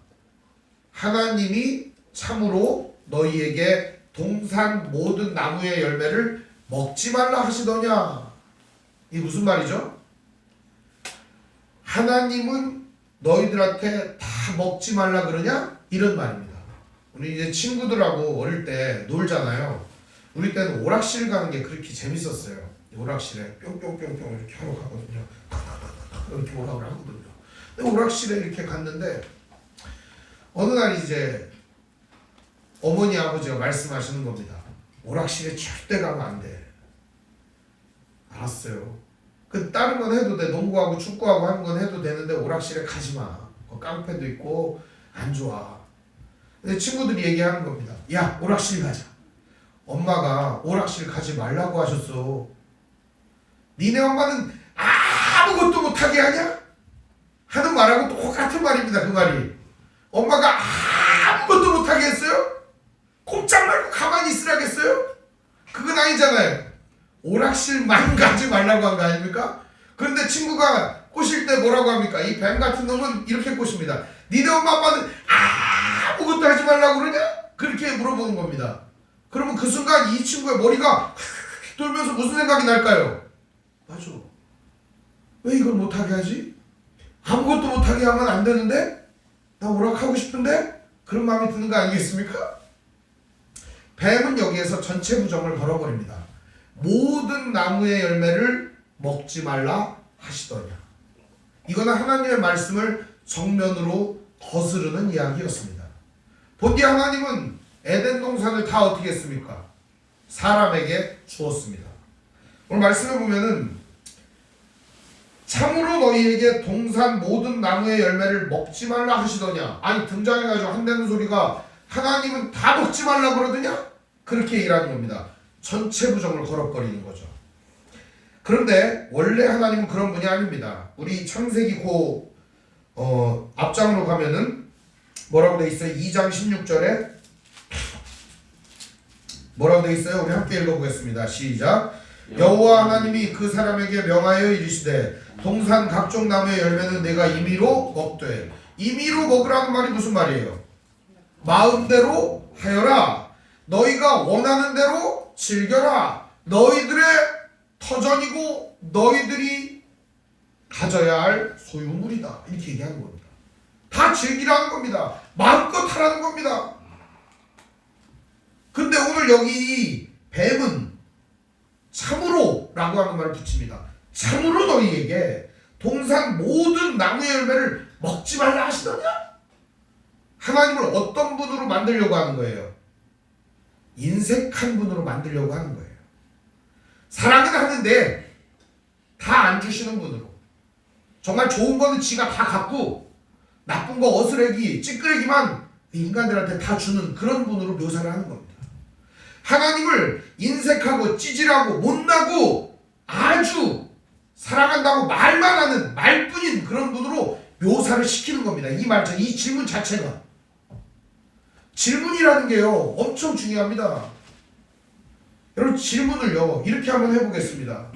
하나님이 참으로 너희에게 동산 모든 나무의 열매를 먹지 말라 하시더냐? 이게 무슨 말이죠? 하나님은 너희들한테 다 먹지 말라 그러냐? 이런 말입니다. 우리 이제 친구들하고 어릴 때 놀잖아요. 우리 때는 오락실 가는 게 그렇게 재밌었어요. 오락실에 뿅뿅뿅뿅 이렇게 하러 가거든요. 이렇게 오락을 하거든요. 근데 오락실에 이렇게 갔는데 어느 날 이제 어머니 아버지가 말씀하시는 겁니다. 오락실에 절대 가면 안 돼. 알았어요. 그 다른 건 해도 돼. 농구하고 축구하고 하는 건 해도 되는데 오락실에 가지 마. 깡패도 있고 안 좋아. 근데 친구들이 얘기하는 겁니다. 야, 오락실 가자. 엄마가 오락실 가지 말라고 하셨어. 니네 엄마는 아무것도 못하게 하냐? 하는 말하고 똑같은 말입니다. 그 말이. 엄마가 아무것도 못하게 했어요? 꼼짝 말고 가만히 있으라겠어요? 그건 아니잖아요. 오락실만 가지 말라고 한 거 아닙니까? 그런데 친구가 꼬실 때 뭐라고 합니까? 이 뱀 같은 놈은 이렇게 꼬십니다. 니네 엄마 아빠는 아무것도 하지 말라고 그러냐? 그렇게 물어보는 겁니다. 그러면 그 순간 이 친구의 머리가 돌면서 무슨 생각이 날까요? 맞아. 왜 이걸 못하게 하지? 아무것도 못하게 하면 안 되는데? 나 오락하고 싶은데? 그런 마음이 드는 거 아니겠습니까? 뱀은 여기에서 전체 부정을 걸어버립니다. 모든 나무의 열매를 먹지 말라 하시더냐. 이거는 하나님의 말씀을 정면으로 거스르는 이야기였습니다. 본디 하나님은 에덴 동산을 다 어떻게 했습니까? 사람에게 주었습니다. 오늘 말씀해 보면은 참으로 너희에게 동산 모든 나무의 열매를 먹지 말라 하시더냐. 아니 등장해가지고 한다는 소리가 하나님은 다 먹지 말라 그러더냐? 그렇게 얘기하는 겁니다. 전체 부정을 걸어버리는 거죠. 그런데 원래 하나님은 그런 분이 아닙니다. 우리 창세기 앞장으로 가면은 뭐라고 돼 있어요? 2장 16절에 뭐라고 돼 있어요? 우리 함께 읽어보겠습니다. 시작. 여호와 하나님이 그 사람에게 명하여 이르시되 동산 각종 나무의 열매는 내가 임의로 먹되. 임의로 먹으라는 말이 무슨 말이에요? 마음대로 하여라. 너희가 원하는 대로 즐겨라. 너희들의 터전이고 너희들이 가져야 할 소유물이다. 이렇게 얘기하는 겁니다. 다 즐기라는 겁니다. 마음껏 하라는 겁니다. 근데 오늘 여기 뱀은 참으로 라고 하는 말을 붙입니다. 참으로 너희에게 동산 모든 나무의 열매를 먹지 말라 하시더냐? 하나님을 어떤 분으로 만들려고 하는 거예요? 인색한 분으로 만들려고 하는 거예요. 사랑은 하는데 다 안 주시는 분으로. 정말 좋은 거는 지가 다 갖고 나쁜 거 어스레기, 찌끄레기만 인간들한테 다 주는 그런 분으로 묘사를 하는 겁니다. 하나님을 인색하고 찌질하고 못나고 아주 사랑한다고 말만 하는 말뿐인 그런 분으로 묘사를 시키는 겁니다. 이 질문 자체가. 질문이라는 게요 엄청 중요합니다. 여러분 질문을요 이렇게 한번 해보겠습니다.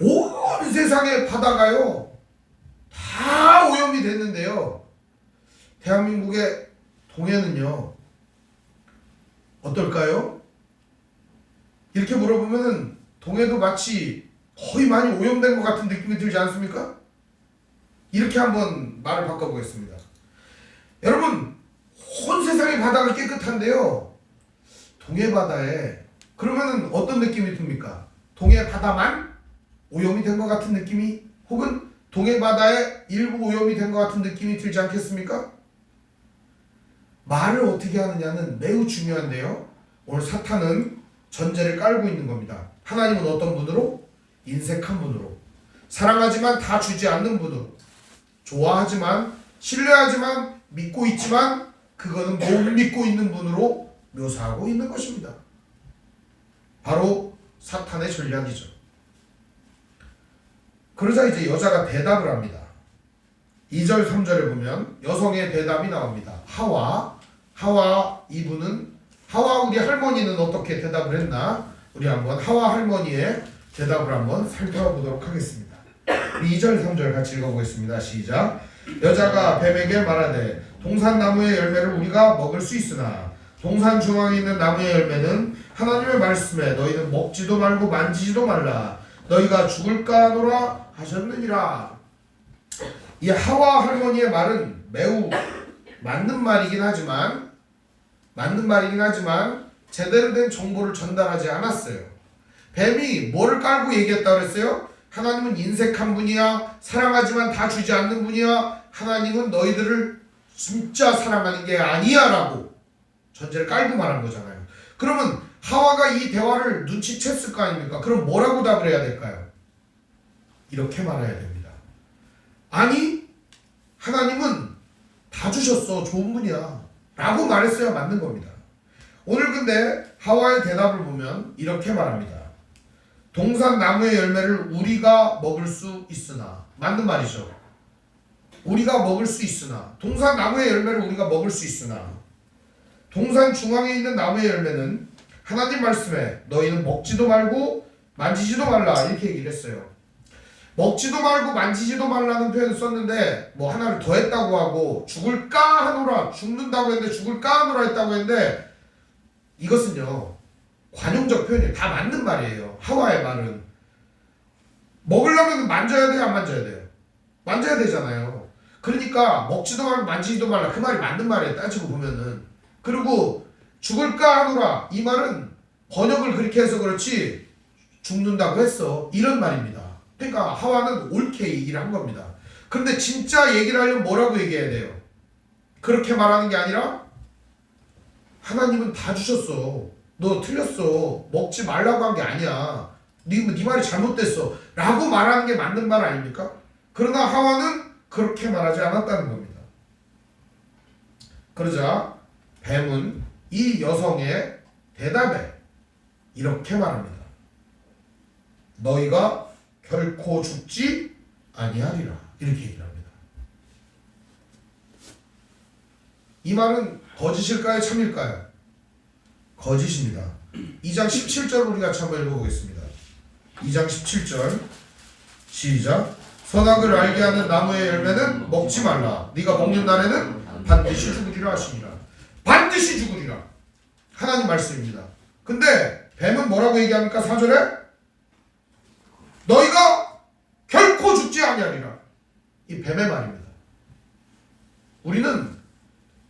온 세상의 바다가요 다 오염이 됐는데요 대한민국의 동해는요 어떨까요? 이렇게 물어보면은 동해도 마치 거의 많이 오염된 것 같은 느낌이 들지 않습니까? 이렇게 한번 말을 바꿔보겠습니다. 여러분 온 세상의 바다가 깨끗한데요 동해 바다에 그러면은 어떤 느낌이 듭니까? 동해 바다만 오염이 된 것 같은 느낌이 혹은 동해 바다에 일부 오염이 된 것 같은 느낌이 들지 않겠습니까? 말을 어떻게 하느냐는 매우 중요한데요 오늘 사탄은 전제를 깔고 있는 겁니다. 하나님은 어떤 분으로? 인색한 분으로. 사랑하지만 다 주지 않는 분으로. 좋아하지만 신뢰하지만 믿고 있지만 그거는 못 믿고 있는 분으로 묘사하고 있는 것입니다. 바로 사탄의 전략이죠. 그러자 이제 여자가 대답을 합니다. 2절 3절에 보면 여성의 대답이 나옵니다. 하와 이분은 하와 우리 할머니는 어떻게 대답을 했나? 우리 한번 하와 할머니의 대답을 한번 살펴보도록 하겠습니다. 2절 3절 같이 읽어보겠습니다. 시작. 여자가 뱀에게 말하되 동산 나무의 열매를 우리가 먹을 수 있으나 동산 중앙에 있는 나무의 열매는 하나님의 말씀에 너희는 먹지도 말고 만지지도 말라 너희가 죽을까 하노라 하셨느니라. 이 하와 할머니의 말은 매우 맞는 말이긴 하지만 제대로 된 정보를 전달하지 않았어요. 뱀이 뭐를 깔고 얘기했다고 그랬어요? 하나님은 인색한 분이야. 사랑하지만 다 주지 않는 분이야. 하나님은 너희들을 진짜 사랑하는 게 아니야 라고 전제를 깔고 말한 거잖아요. 그러면 하와가 이 대화를 눈치챘을 거 아닙니까? 그럼 뭐라고 답을 해야 될까요? 이렇게 말해야 됩니다. 아니 하나님은 다 주셨어. 좋은 분이야 라고 말했어야 맞는 겁니다. 오늘 근데 하와의 대답을 보면 이렇게 말합니다. 동산 나무의 열매를 우리가 먹을 수 있으나 맞는 말이죠. 우리가 먹을 수 있으나 동산 나무의 열매를 우리가 먹을 수 있으나 동산 중앙에 있는 나무의 열매는 하나님 말씀에 너희는 먹지도 말고 만지지도 말라 이렇게 얘기를 했어요. 먹지도 말고 만지지도 말라는 표현을 썼는데 뭐 하나를 더 했다고 하고 죽을까 하노라 죽는다고 했는데 죽을까 하노라 했다고 했는데 이것은요 관용적 표현이에요. 다 맞는 말이에요. 하와의 말은 먹으려면 만져야 돼요 안 만져야 돼요? 만져야 되잖아요. 그러니까 먹지도 말고 만지지도 말라 그 말이 맞는 말이에요. 따지고 보면은. 그리고 죽을까 하노라 이 말은 번역을 그렇게 해서 그렇지 죽는다고 했어 이런 말입니다. 그러니까 하와는 옳게 얘기를 한 겁니다. 그런데 진짜 얘기를 하려면 뭐라고 얘기해야 돼요? 그렇게 말하는 게 아니라 하나님은 다 주셨어. 너 틀렸어. 먹지 말라고 한 게 아니야. 네 말이 잘못됐어. 라고 말하는 게 맞는 말 아닙니까? 그러나 하와는 그렇게 말하지 않았다는 겁니다. 그러자 뱀은 이 여성의 대답에 이렇게 말합니다. 너희가 결코 죽지 아니하리라. 이렇게 얘기를 합니다. 이 말은 거짓일까요? 참일까요? 거짓입니다. 2장 17절 우리 같이 한번 읽어보겠습니다. 2장 17절 시작. 선악을 알게 하는 나무의 열매는 먹지 말라. 네가 먹는 날에는 반드시 죽으리라 하시니라. 반드시 죽으리라. 하나님 말씀입니다. 근데 뱀은 뭐라고 얘기합니까? 4절에 너희가 결코 죽지 아니하리라. 이 뱀의 말입니다. 우리는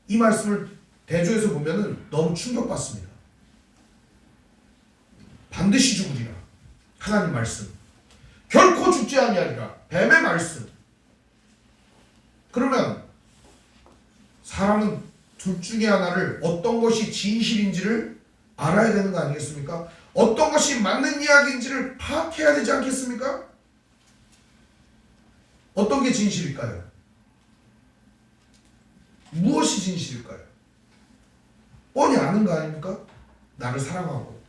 이 말씀을 대조해서 보면은 너무 충격받습니다. 반드시 죽으리라. 하나님 말씀. 결코 죽지 아니하리라. 뱀의 말씀. 그러면 사람은 둘 중에 하나를 어떤 것이 진실인지를 알아야 되는 거 아니겠습니까? 어떤 것이 맞는 이야기인지를 파악해야 되지 않겠습니까? 어떤 게 진실일까요? 무엇이 진실일까요? 뻔히 아는 거 아닙니까? 나를 사랑하고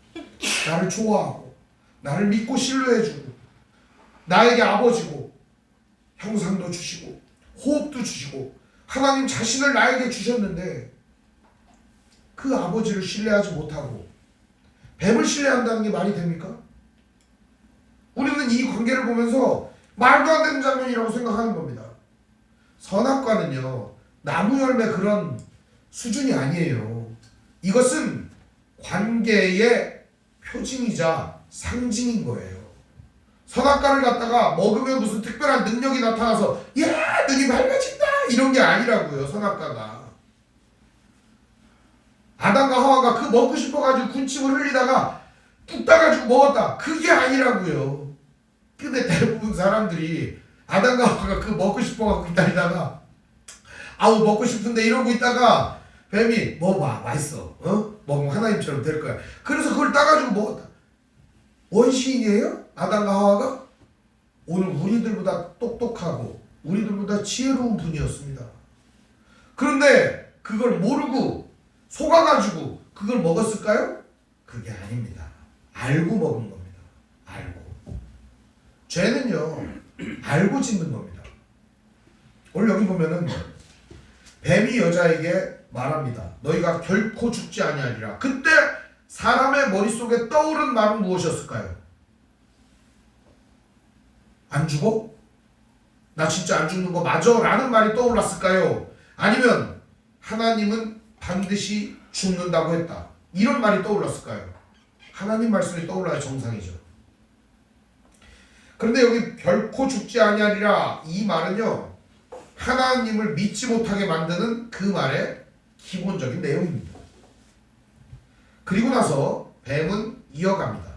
나를 좋아하고 나를 믿고 신뢰해주고 나에게 아버지고 형상도 주시고 호흡도 주시고 하나님 자신을 나에게 주셨는데 그 아버지를 신뢰하지 못하고 뱀을 신뢰한다는 게 말이 됩니까? 우리는 이 관계를 보면서 말도 안 되는 장면이라고 생각하는 겁니다. 선악과는요 나무 열매 그런 수준이 아니에요. 이것은 관계의 표징이자 상징인 거예요. 선악과를 갖다가 먹으면 무슨 특별한 능력이 나타나서 야 눈이 밝아진다 이런 게 아니라고요. 선악과가 아담과 하와가 그 먹고 싶어가지고 군침을 흘리다가 뚝 따가지고 먹었다 그게 아니라고요. 근데 대부분 사람들이 아담과 하와가 그 먹고 싶어가지고 기다리다가 아우 먹고 싶은데 이러고 있다가 뱀이 먹어봐 맛있어 먹으면 하나님처럼 될 거야. 그래서 그걸 따가지고 먹었다. 원시인이에요? 아담과 하와가? 오늘 우리들보다 똑똑하고 우리들보다 지혜로운 분이었습니다. 그런데 그걸 모르고 속아가지고 그걸 먹었을까요? 그게 아닙니다. 알고 먹은 겁니다. 알고. 죄는요 알고 짓는 겁니다. 오늘 여기 보면은 뱀이 여자에게 말합니다. 너희가 결코 죽지 아니하리라. 그때 사람의 머릿속에 떠오른 말은 무엇이었을까요? 안 죽어? 나 진짜 안 죽는 거 맞아? 라는 말이 떠올랐을까요? 아니면 하나님은 반드시 죽는다고 했다 이런 말이 떠올랐을까요? 하나님 말씀이 떠올라야 정상이죠. 그런데 여기 결코 죽지 아니하리라 이 말은요, 하나님을 믿지 못하게 만드는 그 말의 기본적인 내용입니다. 그리고 나서 뱀은 이어갑니다.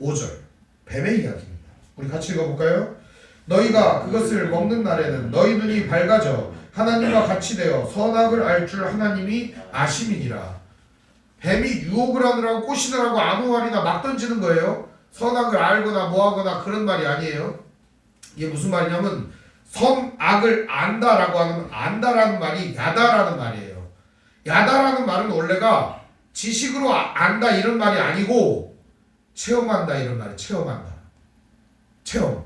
5절 뱀의 이야기입니다. 우리 같이 읽어볼까요? 너희가 그것을 먹는 날에는 너희 눈이 밝아져 하나님과 같이 되어 선악을 알 줄 하나님이 아심이니라. 뱀이 유혹을 하느라고 꼬시느라고 아무 말이나 막 던지는 거예요. 선악을 알거나 뭐하거나 그런 말이 아니에요. 이게 무슨 말이냐면 선악을 안다라고 하는 안다라는 말이 야다라는 말이에요. 야다라는 말은 원래가 지식으로 안다 이런 말이 아니고 체험한다 이런 말이에요. 체험한다. 체험.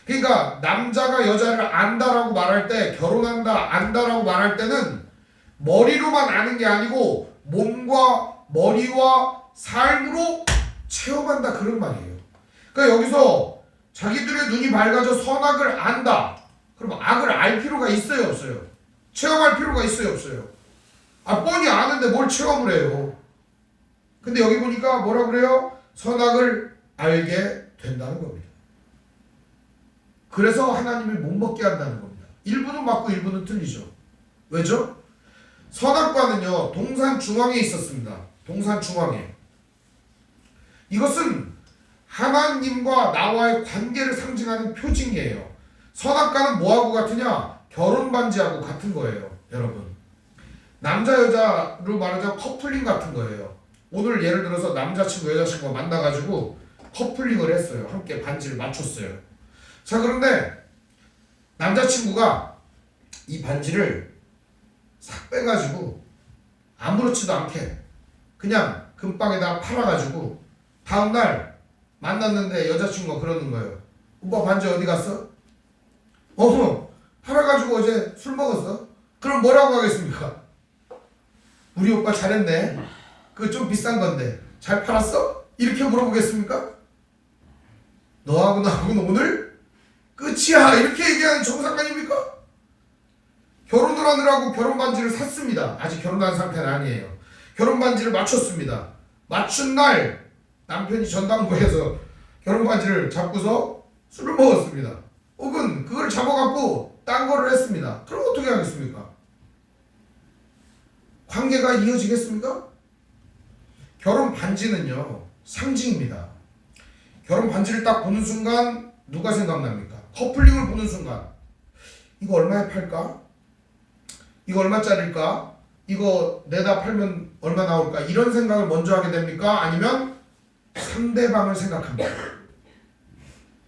그러니까 남자가 여자를 안다라고 말할 때, 결혼한다 안다라고 말할 때는 머리로만 아는 게 아니고 몸과 머리와 삶으로 체험한다 그런 말이에요. 그러니까 여기서 자기들의 눈이 밝아져 선악을 안다. 그럼 악을 알 필요가 있어요 없어요? 체험할 필요가 있어요 없어요? 뻔히 아는데 뭘 체험을 해요. 근데 여기 보니까 뭐라 그래요? 선악을 알게 된다는 겁니다. 그래서 하나님이 못 먹게 한다는 겁니다. 일부는 맞고 일부는 틀리죠. 왜죠? 선악과는요 동산 중앙에 있었습니다. 동산 중앙에. 이것은 하나님과 나와의 관계를 상징하는 표징이에요. 선악과는 뭐하고 같으냐? 결혼 반지하고 같은 거예요. 여러분, 남자 여자로 말하자면 커플링 같은 거예요. 오늘 예를 들어서 남자친구 여자친구가 만나가지고 커플링을 했어요. 함께 반지를 맞췄어요. 자, 그런데 남자친구가 이 반지를 싹 빼가지고 아무렇지도 않게 그냥 금방에다 팔아가지고 다음날 만났는데 여자친구가 그러는 거예요. 오빠 반지 어디 갔어? 팔아가지고 어제 술 먹었어? 그럼 뭐라고 하겠습니까? 우리 오빠 잘했네. 그거 좀 비싼 건데 잘 팔았어? 이렇게 물어보겠습니까? 너하고 나하고는 오늘 끝이야 이렇게 얘기하는 정상관입니까? 결혼을 하느라고 결혼 반지를 샀습니다. 아직 결혼한 상태는 아니에요. 결혼 반지를 맞췄습니다. 맞춘 날 남편이 전당포에서 결혼 반지를 잡고서 술을 먹었습니다. 혹은 그걸 잡아갖고 딴 거를 했습니다. 그럼 어떻게 하겠습니까? 관계가 이어지겠습니까? 결혼 반지는요 상징입니다. 결혼 반지를 딱 보는 순간 누가 생각납니까? 커플링을 보는 순간 이거 얼마에 팔까? 이거 얼마짜리일까? 이거 내다 팔면 얼마 나올까? 이런 생각을 먼저 하게 됩니까? 아니면 상대방을 생각합니다.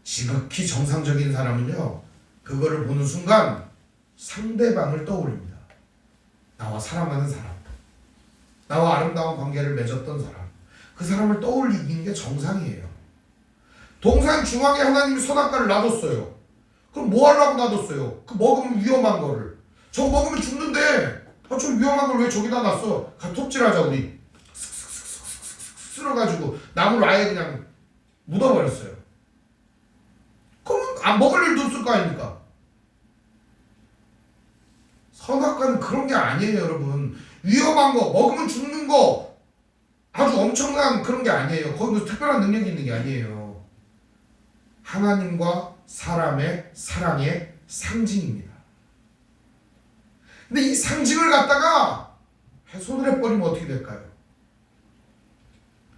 지극히 정상적인 사람은요 그거를 보는 순간 상대방을 떠올립니다. 나와 사랑하는 사람, 나와 아름다운 관계를 맺었던 사람, 그 사람을 떠올리는 게 정상이에요. 동산 중앙에 하나님이 선악과를 놔뒀어요. 그럼 뭐 하려고 놔뒀어요? 그 먹으면 위험한 거를. 저거 먹으면 죽는데 저 위험한 걸 왜 저기다 놨어? 톱질하자 우리. 쓸어가지고 나무를 아예 그냥 묻어버렸어요. 그러면 안 먹을 일도 없을 거 아닙니까? 선악과는 그런 게 아니에요 여러분. 위험한 거, 먹으면 죽는 거 아주 엄청난 그런 게 아니에요. 거기 무슨 특별한 능력이 있는 게 아니에요. 하나님과 사람의 사랑의 상징입니다. 근데 이 상징을 갖다가 훼손을 해버리면 어떻게 될까요?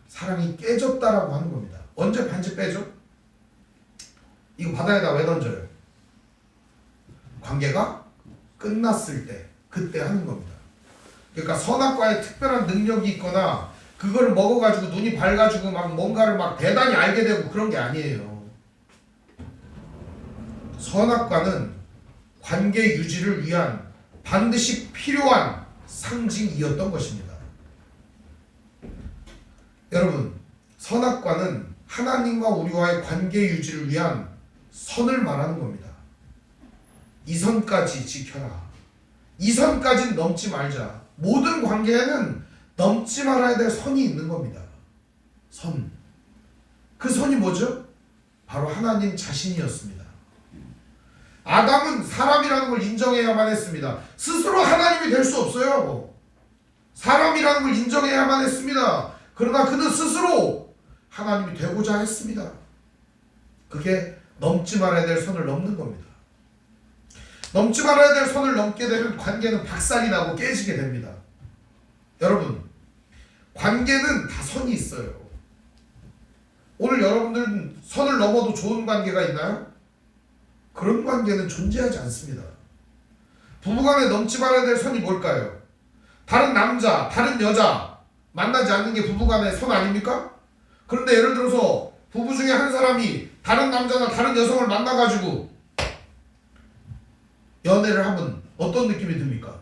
사랑이 깨졌다라고 하는 겁니다. 언제 반지 빼죠? 이거 바다에다 왜 던져요? 관계가 끝났을 때, 그때 하는 겁니다. 그러니까 선악과에 특별한 능력이 있거나 그걸 먹어가지고 눈이 밝아지고 막 뭔가를 막 대단히 알게 되고 그런 게 아니에요. 선악과는 관계 유지를 위한 반드시 필요한 상징이었던 것입니다. 여러분, 선악과는 하나님과 우리와의 관계 유지를 위한 선을 말하는 겁니다. 이 선까지 지켜라. 이 선까지는 넘지 말자. 모든 관계에는 넘지 말아야 될 선이 있는 겁니다. 선. 그 선이 뭐죠? 바로 하나님 자신이었습니다. 아담은 사람이라는 걸 인정해야만 했습니다. 스스로 하나님이 될 수 없어요. 사람이라는 걸 인정해야만 했습니다. 그러나 그는 스스로 하나님이 되고자 했습니다. 그게 넘지 말아야 될 선을 넘는 겁니다. 넘지 말아야 될 선을 넘게 되면 관계는 박살이 나고 깨지게 됩니다. 여러분, 관계는 다 선이 있어요. 오늘 여러분들은 선을 넘어도 좋은 관계가 있나요? 그런 관계는 존재하지 않습니다. 부부간에 넘지 말아야 될 선이 뭘까요? 다른 남자, 다른 여자 만나지 않는 게 부부간의 선 아닙니까? 그런데 예를 들어서 부부 중에 한 사람이 다른 남자나 다른 여성을 만나가지고 연애를 하면 어떤 느낌이 듭니까?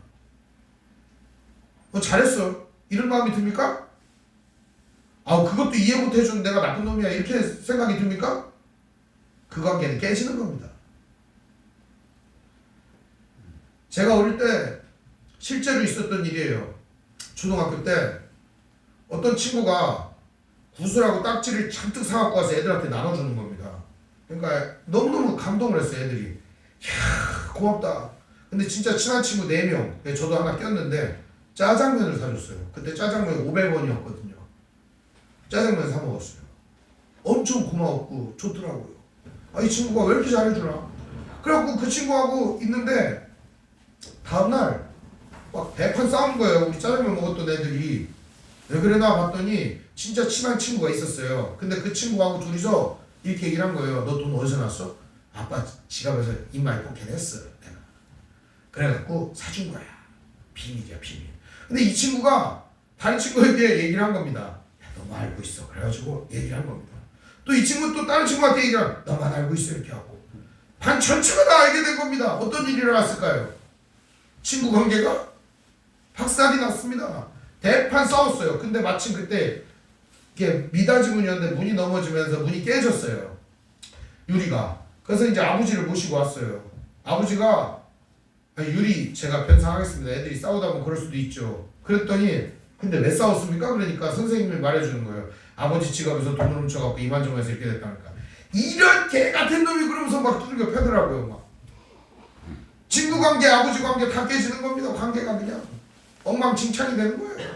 잘했어 이런 마음이 듭니까? 그것도 이해 못 해준 내가 나쁜 놈이야 이렇게 생각이 듭니까? 그 관계는 깨지는 겁니다. 제가 어릴 때 실제로 있었던 일이에요. 초등학교 때 어떤 친구가 구슬하고 딱지를 잔뜩 사갖고 와서 애들한테 나눠주는 겁니다. 그러니까 너무너무 감동을 했어요. 애들이 이야 고맙다. 근데 진짜 친한 친구 4명 저도 하나 꼈는데 짜장면을 사줬어요. 그때 짜장면이 500원이었거든요. 짜장면 사 먹었어요. 엄청 고마웠고 좋더라고요. 이 친구가 왜 이렇게 잘해주나. 그래갖고 그 친구하고 있는데 다음날 막 대판 싸운 거예요. 우리 짜장면 먹었던 애들이. 왜 그러나 봤더니 진짜 친한 친구가 있었어요. 근데 그 친구하고 둘이서 이렇게 얘기를 한 거예요. 너 돈 어디서 났어? 아빠 지갑에서 입마에 포켓했어 내가. 그래갖고 사준 거야. 비밀이야 비밀. 근데 이 친구가 다른 친구에게 얘기를 한 겁니다. 야, 너만 알고 있어. 그래가지고 얘기를 한 겁니다. 또 이 친구 또 다른 친구한테 얘기를 한 너만 알고 있어 이렇게 하고 반 전체가 다 알게 된 겁니다. 어떤 일이 일어났을까요? 친구 관계가 박살이 났습니다. 대판 싸웠어요. 근데 마침 그때 이게 미닫이 문이었는데 문이 넘어지면서 문이 깨졌어요. 유리가. 그래서 이제 아버지를 모시고 왔어요. 아버지가 유리 제가 변상하겠습니다. 애들이 싸우다 보면 그럴 수도 있죠. 그랬더니 근데 왜 싸웠습니까? 그러니까 선생님이 말해주는 거예요. 아버지 지갑에서 돈을 훔쳐갖고 이만저만해서 이렇게 됐다니까. 이런 개 같은 놈이 그러면서 막 두들겨 패더라고요. 막. 친구 관계, 아버지 관계 다 깨지는 겁니다. 관계가 그냥 엉망진창이 되는 거예요.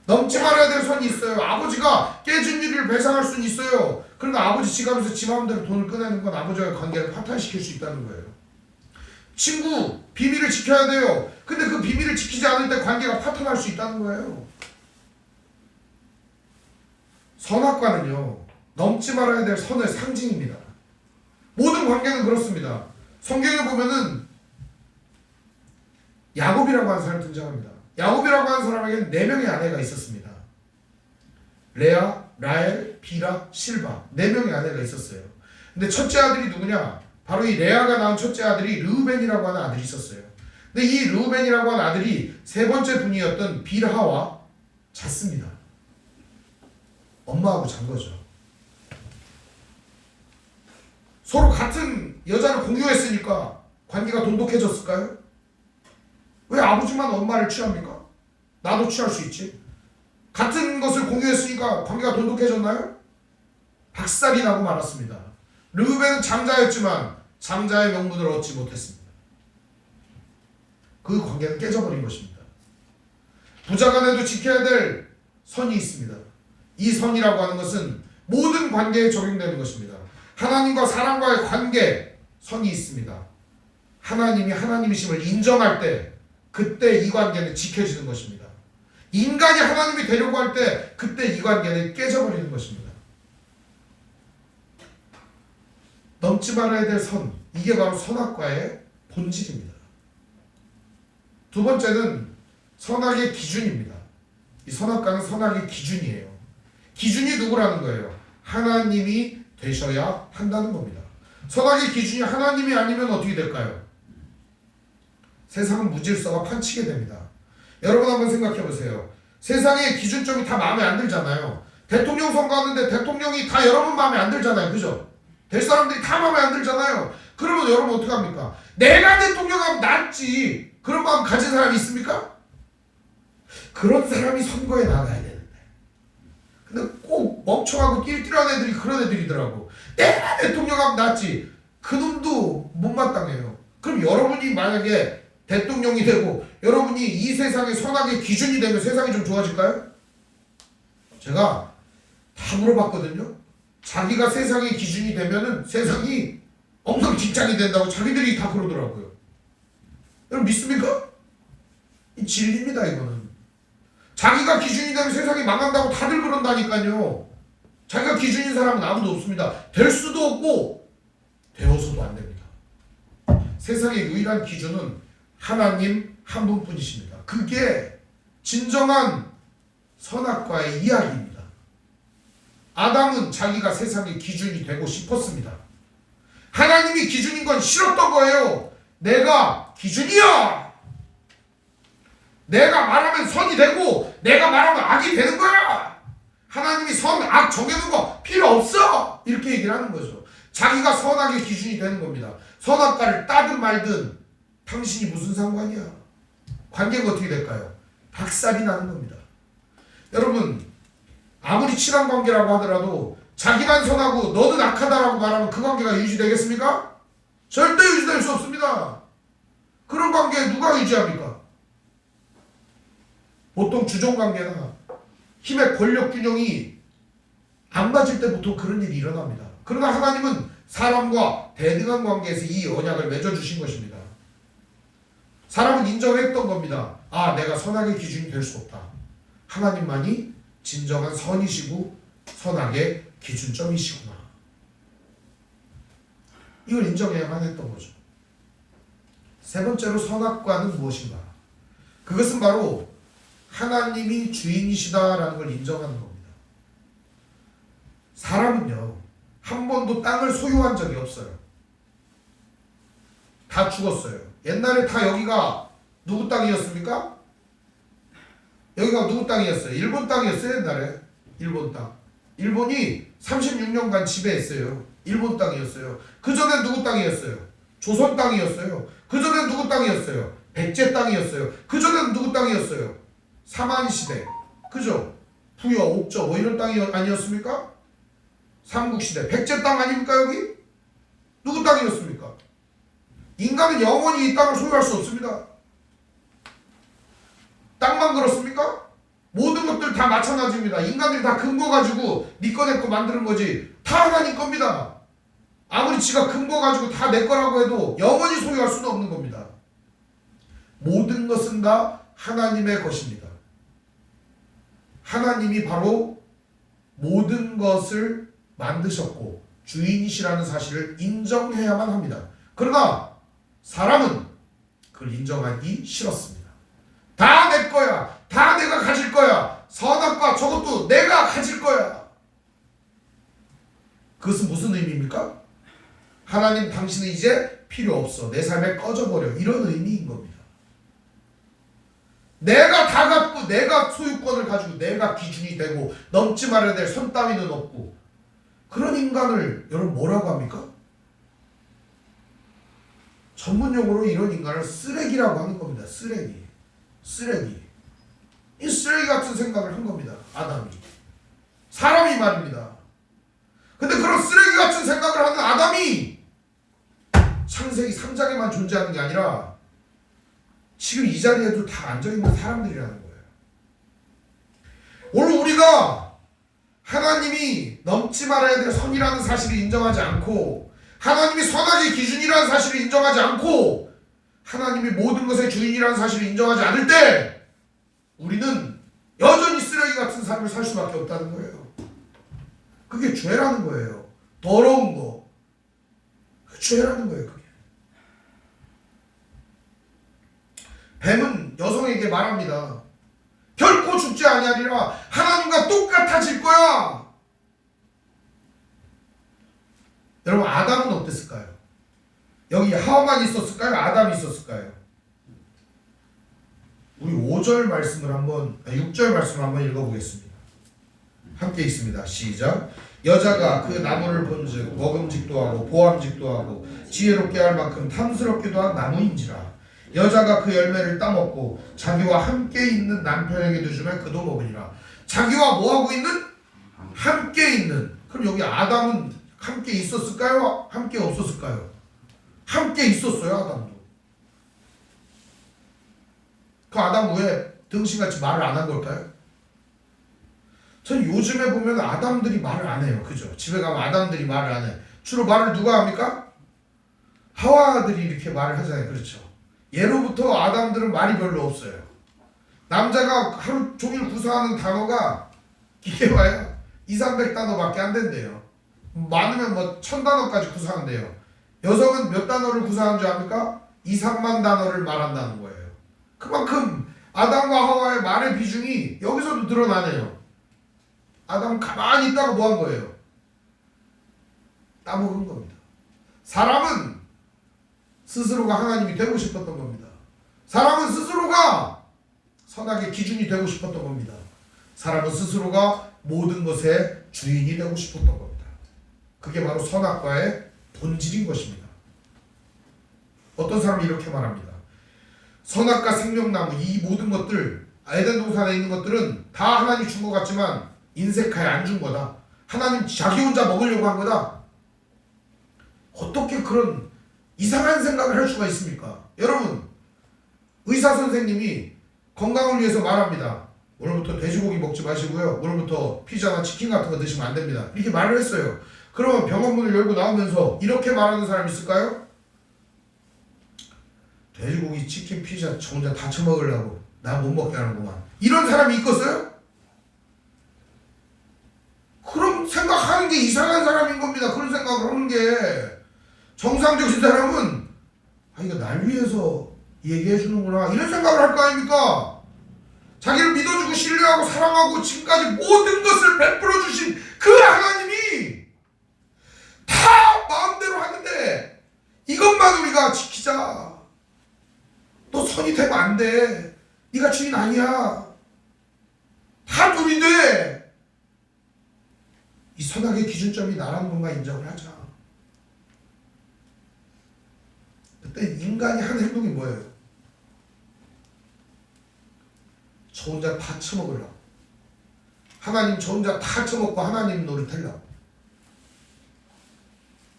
넘지 말아야 될 선이 있어요. 아버지가 깨진 일을 배상할 수는 있어요. 그러나 아버지 지갑에서 지 마음대로 돈을 꺼내는 건 아버지와의 관계를 파탄시킬 수 있다는 거예요. 친구, 비밀을 지켜야 돼요. 근데 그 비밀을 지키지 않을 때 관계가 파탄할 수 있다는 거예요. 선악과는요, 넘지 말아야 될 선의 상징입니다. 모든 관계는 그렇습니다. 성경에 보면은 야곱이라고 하는 사람이 등장합니다. 야곱이라고 하는 사람에게는 4명의 아내가 있었습니다. 레아, 라헬, 빌하, 실바 4명의 아내가 있었어요. 근데 첫째 아들이 누구냐? 바로 이 레아가 낳은 첫째 아들이 르우벤이라고 하는 아들이 있었어요. 근데 이 르우벤이라고 하는 아들이 세 번째 분이었던 빌하와 잤습니다. 엄마하고 잔 거죠. 서로 같은 여자를 공유했으니까 관계가 돈독해졌을까요? 왜 아버지만 엄마를 취합니까? 나도 취할 수 있지. 같은 것을 공유했으니까 관계가 돈독해졌나요? 박살이 나고 말았습니다. 르우벤은 장자였지만 장자의 명분을 얻지 못했습니다. 그 관계는 깨져버린 것입니다. 부자간에도 지켜야 될 선이 있습니다. 이 선이라고 하는 것은 모든 관계에 적용되는 것입니다. 하나님과 사람과의 관계 선이 있습니다. 하나님이 하나님이심을 인정할 때 그때 이 관계는 지켜지는 것입니다. 인간이 하나님이 되려고 할 때 그때 이 관계는 깨져버리는 것입니다. 넘지 말아야 될 선, 이게 바로 선악과의 본질입니다. 두 번째는 선악의 기준입니다. 이 선악과는 선악의 기준이에요. 기준이 누구라는 거예요? 하나님이 되셔야 한다는 겁니다. 선악의 기준이 하나님이 아니면 어떻게 될까요? 세상은 무질서가 판치게 됩니다. 여러분 한번 생각해 보세요. 세상의 기준점이 다 마음에 안 들잖아요. 대통령 선거하는데 대통령이 다 여러분 마음에 안 들잖아요. 그죠? 될 사람들이 다 마음에 안 들잖아요. 그러면 여러분 어떻게 합니까? 내가 대통령 하면 낫지. 그런 마음 가진 사람이 있습니까? 그런 사람이 선거에 나가야 되는데. 근데 꼭 멍청하고 낄낄한 애들이 그런 애들이더라고. 내가 대통령 하면 낫지. 그놈도 못마땅해요. 그럼 여러분이 만약에 대통령이 되고 여러분이 이 세상의 선악의 기준이 되면 세상이 좀 좋아질까요? 제가 다 물어봤거든요. 자기가 세상의 기준이 되면은 세상이 엉성진창이 된다고 자기들이 다 그러더라고요. 여러분 믿습니까? 이 진리입니다. 이거는 자기가 기준이 되면 세상이 망한다고 다들 그런다니까요. 자기가 기준인 사람은 아무도 없습니다. 될 수도 없고 되어서도 안 됩니다. 세상의 유일한 기준은 하나님 한 분뿐이십니다. 그게 진정한 선악과의 이야기입니다. 아담은 자기가 세상의 기준이 되고 싶었습니다. 하나님이 기준인 건 싫었던 거예요. 내가 기준이야. 내가 말하면 선이 되고 내가 말하면 악이 되는 거야. 하나님이 선, 악 정해놓은 거 필요 없어. 이렇게 얘기를 하는 거죠. 자기가 선악의 기준이 되는 겁니다. 선악과를 따든 말든 당신이 무슨 상관이야. 관계가 어떻게 될까요? 박살이 나는 겁니다. 여러분 아무리 친한 관계라고 하더라도 자기만 선하고 너는 악하다라고 말하면 그 관계가 유지되겠습니까? 절대 유지될 수 없습니다. 그런 관계 누가 유지합니까? 보통 주종관계나 힘의 권력균형이 안 맞을 때 보통 그런 일이 일어납니다. 그러나 하나님은 사람과 대등한 관계에서 이 언약을 맺어주신 것입니다. 사람은 인정했던 겁니다. 아, 내가 선악의 기준이 될 수 없다. 하나님만이 진정한 선이시고 선악의 기준점이시구나. 이걸 인정해야만 했던 거죠. 세 번째로 선악과는 무엇인가? 그것은 바로 하나님이 주인이시다라는 걸 인정하는 겁니다. 사람은요, 한 번도 땅을 소유한 적이 없어요. 다 죽었어요. 옛날에 다 여기가 누구 땅이었습니까? 여기가 누구 땅이었어요? 일본 땅이었어요. 옛날에 일본 땅. 일본이 36년간 지배했어요. 일본 땅이었어요. 그 전엔 누구 땅이었어요? 조선 땅이었어요. 그 전엔 누구 땅이었어요? 백제 땅이었어요. 그 전엔 누구 땅이었어요? 사만시대. 그죠? 부여, 옥저 뭐 이런 땅이 아니었습니까? 삼국시대. 백제 땅 아닙니까 여기? 누구 땅이었습니까? 인간은 영원히 이 땅을 소유할 수 없습니다. 땅만 그렇습니까? 모든 것들 다 마찬가지입니다. 인간들이 다 근거 가지고 네 거 내 거 만드는 거지 다 하나님 겁니다. 아무리 지가 근거 가지고 다 내 거라고 해도 영원히 소유할 수는 없는 겁니다. 모든 것은 다 하나님의 것입니다. 하나님이 바로 모든 것을 만드셨고 주인이시라는 사실을 인정해야만 합니다. 그러나 사람은 그걸 인정하기 싫었습니다. 다 내 거야. 다 내가 가질 거야. 선악과 저것도 내가 가질 거야. 그것은 무슨 의미입니까? 하나님 당신은 이제 필요 없어. 내 삶에 꺼져버려. 이런 의미인 겁니다. 내가 다 갖고 내가 소유권을 가지고 내가 기준이 되고 넘지 말아야 될 선 따위는 없고 그런 인간을 여러분 뭐라고 합니까? 전문용어로 이런 인간을 쓰레기라고 하는 겁니다. 쓰레기. 이 쓰레기 같은 생각을 한 겁니다. 아담이. 사람이 말입니다. 근데 그런 쓰레기 같은 생각을 하는 아담이 창세기 3장에만 존재하는 게 아니라 지금 이 자리에도 다 앉아있는 사람들이라는 거예요. 오늘 우리가 하나님이 넘지 말아야 될 선이라는 사실을 인정하지 않고 하나님이 선악의 기준이라는 사실을 인정하지 않고 하나님이 모든 것의 주인이라는 사실을 인정하지 않을 때 우리는 여전히 쓰레기 같은 삶을 살 수밖에 없다는 거예요. 그게 죄라는 거예요. 더러운 거. 죄라는 거예요. 그게. 뱀은 여성에게 말합니다. 결코 죽지 아니하리라. 하나님과 똑같아질 거야. 여러분 아담은 어땠을까요? 여기 하와만 있었을까요? 아담이 있었을까요? 우리 5절 말씀을 한번 6절 말씀을 한번 읽어보겠습니다. 함께 있습니다. 시작. 여자가 그 나무를 본즉 먹음직도 하고 보암직도 하고 지혜롭게 할 만큼 탐스럽기도 한 나무인지라. 여자가 그 열매를 따먹고 자기와 함께 있는 남편에게도 주면 그도 먹으리라. 자기와 뭐하고 있는? 함께 있는. 그럼 여기 아담은 함께 있었을까요? 함께 없었을까요? 함께 있었어요. 아담도. 그 아담 왜 등신같이 말을 안 한 걸까요? 전 요즘에 보면 아담들이 말을 안 해요. 그죠? 집에 가면 아담들이 말을 안 해. 주로 말을 누가 합니까? 하와들이 이렇게 말을 하잖아요. 그렇죠? 예로부터 아담들은 말이 별로 없어요. 남자가 하루 종일 구사하는 단어가 이게 뭐야? 200~300단어밖에 안 된대요. 많으면 뭐 1000단어까지 구사한대요. 여성은 몇 단어를 구사하는 줄 압니까? 2~3만 단어를 말한다는 거예요. 그만큼 아담과 하와의 말의 비중이 여기서도 드러나네요. 아담 가만히 있다가 뭐 한 거예요? 따먹은 겁니다. 사람은 스스로가 하나님이 되고 싶었던 겁니다. 사람은 스스로가 선악의 기준이 되고 싶었던 겁니다. 사람은 스스로가 모든 것의 주인이 되고 싶었던 겁니다. 그게 바로 선악과의 본질인 것입니다. 어떤 사람이 이렇게 말합니다. 선악과 생명나무 이 모든 것들 에덴 동산에 있는 것들은 다 하나님 준 것 같지만 인색하에 안 준 거다. 하나님 자기 혼자 먹으려고 한 거다. 어떻게 그런 이상한 생각을 할 수가 있습니까? 여러분, 의사 선생님이 건강을 위해서 말합니다. 오늘부터 돼지고기 먹지 마시고요. 오늘부터 피자나 치킨 같은 거 드시면 안 됩니다. 이렇게 말을 했어요. 그러면 병원 문을 열고 나오면서 이렇게 말하는 사람 있을까요? 돼지고기, 치킨, 피자 저 혼자 다 처먹으려고 나 못 먹게 하는구만. 이런 사람이 있겠어요? 그럼 생각하는 게 이상한 사람인 겁니다. 그런 생각을 하는 게. 정상적인 사람은 이거 날 위해서 얘기해 주는구나 이런 생각을 할 거 아닙니까? 자기를 믿어주고 신뢰하고 사랑하고 지금까지 모든 것을 베풀어 주신 그 하나님이 다 마음대로 하는데 이것만 우리가 지키자. 너 선이 되면 안 돼. 네가 주인 아니야. 다 둘인데 이 선악의 기준점이 나라는 건가 인정을 하자. 그때 인간이 하는 행동이 뭐예요? 저 혼자 다 처먹으려고. 하나님 저 혼자 다 처먹고 하나님 노릇하려고.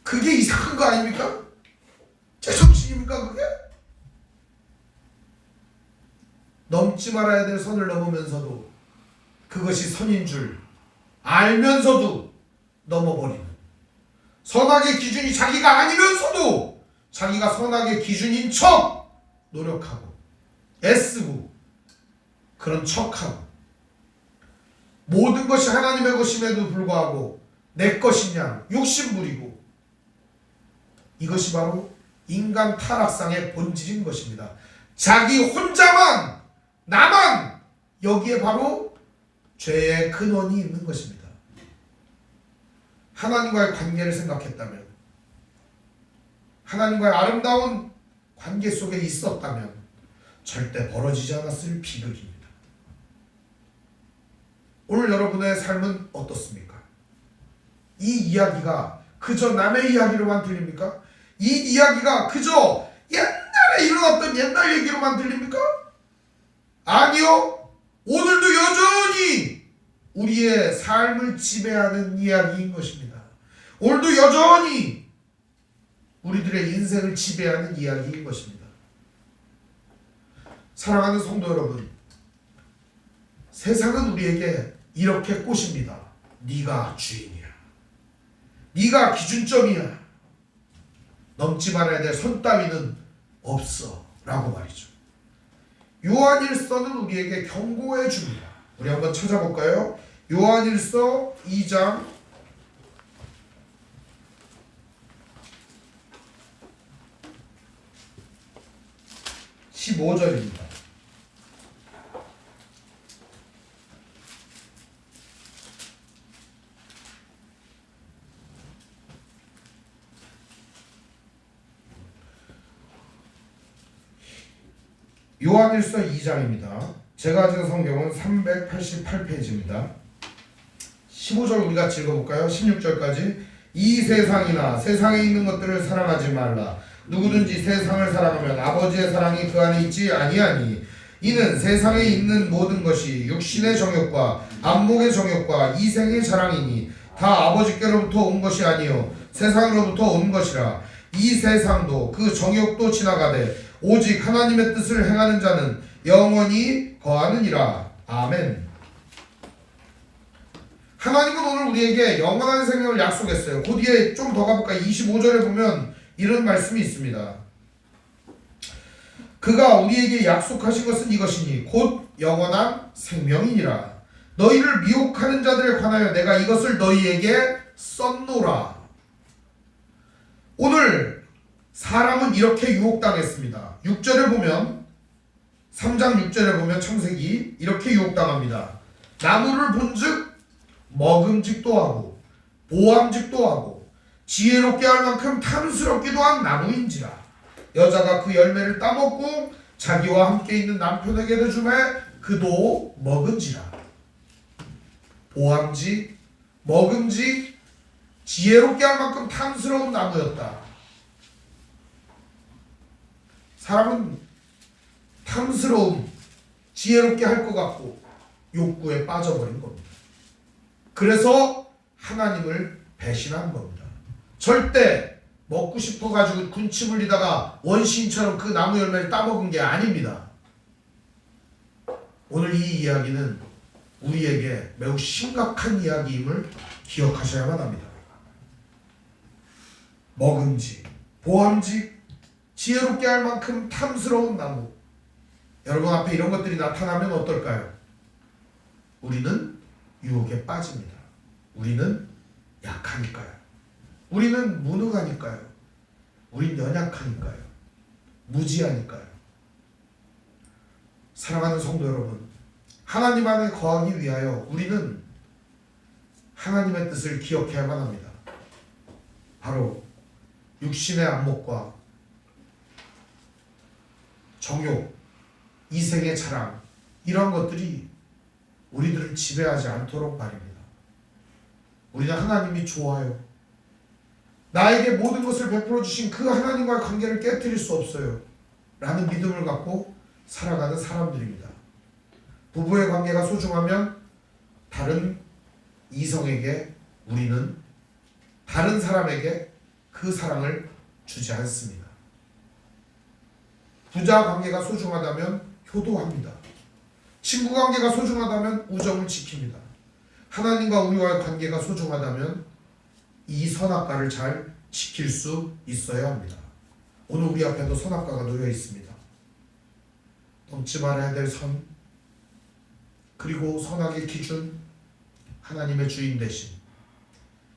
그게 이상한 거 아닙니까? 제정신입니까 그게? 넘지 말아야 될 선을 넘으면서도 그것이 선인 줄 알면서도 넘어버리는, 선악의 기준이 자기가 아니면서도 자기가 선악의 기준인 척 노력하고 애쓰고 그런 척하고 모든 것이 하나님의 것임에도 불구하고 내 것이냐 욕심 부리고, 이것이 바로 인간 타락상의 본질인 것입니다. 자기 혼자만 나만 여기에 바로 죄의 근원이 있는 것입니다. 하나님과의 관계를 생각했다면, 하나님과의 아름다운 관계 속에 있었다면 절대 벌어지지 않았을 비극입니다. 오늘 여러분의 삶은 어떻습니까? 이 이야기가 그저 남의 이야기로만 들립니까? 이 이야기가 그저 옛날에 일어났던 옛날 얘기로만 들립니까? 아니요. 오늘도 여전히 우리의 삶을 지배하는 이야기인 것입니다. 오늘도 여전히 우리들의 인생을 지배하는 이야기인 것입니다. 사랑하는 성도 여러분, 세상은 우리에게 이렇게 꼬십니다. 네가 주인이야. 네가 기준점이야. 넘지 말아야 될 선 따위는 없어 라고 말이죠. 요한일서는 우리에게 경고해 줍니다. 우리 한번 찾아볼까요? 요한일서 2장 15절입니다. 요한일서 2장입니다. 제가 가진 성경은 388페이지입니다. 15절 우리가 읽어볼까요? 16절까지. 이 세상이나 세상에 있는 것들을 사랑하지 말라. 누구든지 세상을 사랑하면 아버지의 사랑이 그 안에 있지 아니하니, 이는 세상에 있는 모든 것이 육신의 정욕과 안목의 정욕과 이생의 자랑이니 다 아버지께로부터 온 것이 아니요 세상으로부터 온 것이라. 이 세상도 그 정욕도 지나가되 오직 하나님의 뜻을 행하는 자는 영원히 거하느니라. 아멘. 하나님은 오늘 우리에게 영원한 생명을 약속했어요. 그 뒤에 좀 더 가볼까요? 25절에 보면 이런 말씀이 있습니다. 그가 우리에게 약속하신 것은 이것이니 곧 영원한 생명이니라. 너희를 미혹하는 자들에 관하여 내가 이것을 너희에게 썼노라. 오늘 사람은 이렇게 유혹당했습니다. 6절에 보면 3장 6절에 보면 창세기 이렇게 유혹당합니다. 나무를 본즉 먹음직도 하고 보암직도 하고 지혜롭게 할 만큼 탐스럽기도 한 나무인지라. 여자가 그 열매를 따먹고 자기와 함께 있는 남편에게도 주매 그도 먹은지라. 보암직, 먹음직, 지혜롭게 할 만큼 탐스러운 나무였다. 사람은 탐스러움, 지혜롭게 할 것 같고 욕구에 빠져버린 겁니다. 그래서 하나님을 배신한 겁니다. 절대 먹고 싶어가지고 군침 흘리다가 원시인처럼 그 나무 열매를 따먹은 게 아닙니다. 오늘 이 이야기는 우리에게 매우 심각한 이야기임을 기억하셔야만 합니다. 먹음직, 보암직, 지혜롭게 할 만큼 탐스러운 나무. 여러분 앞에 이런 것들이 나타나면 어떨까요? 우리는 유혹에 빠집니다. 우리는 약하니까요. 우리는 무능하니까요. 우린 연약하니까요. 무지하니까요. 사랑하는 성도 여러분, 하나님 안에 거하기 위하여 우리는 하나님의 뜻을 기억해야만 합니다. 바로 육신의 안목과 정욕, 이생의 자랑, 이런 것들이 우리들을 지배하지 않도록 말입니다. 우리는 하나님이 좋아요. 나에게 모든 것을 베풀어 주신 그 하나님과의 관계를 깨뜨릴 수 없어요. 라는 믿음을 갖고 살아가는 사람들입니다. 부부의 관계가 소중하면 다른 이성에게 우리는 다른 사람에게 그 사랑을 주지 않습니다. 부자 관계가 소중하다면 효도합니다. 친구 관계가 소중하다면 우정을 지킵니다. 하나님과 우리와의 관계가 소중하다면 이 선악과를 잘 지킬 수 있어야 합니다. 오늘 우리 앞에도 선악과가 놓여 있습니다. 넘지 말아야 될 선, 그리고 선악의 기준, 하나님의 주인 되심,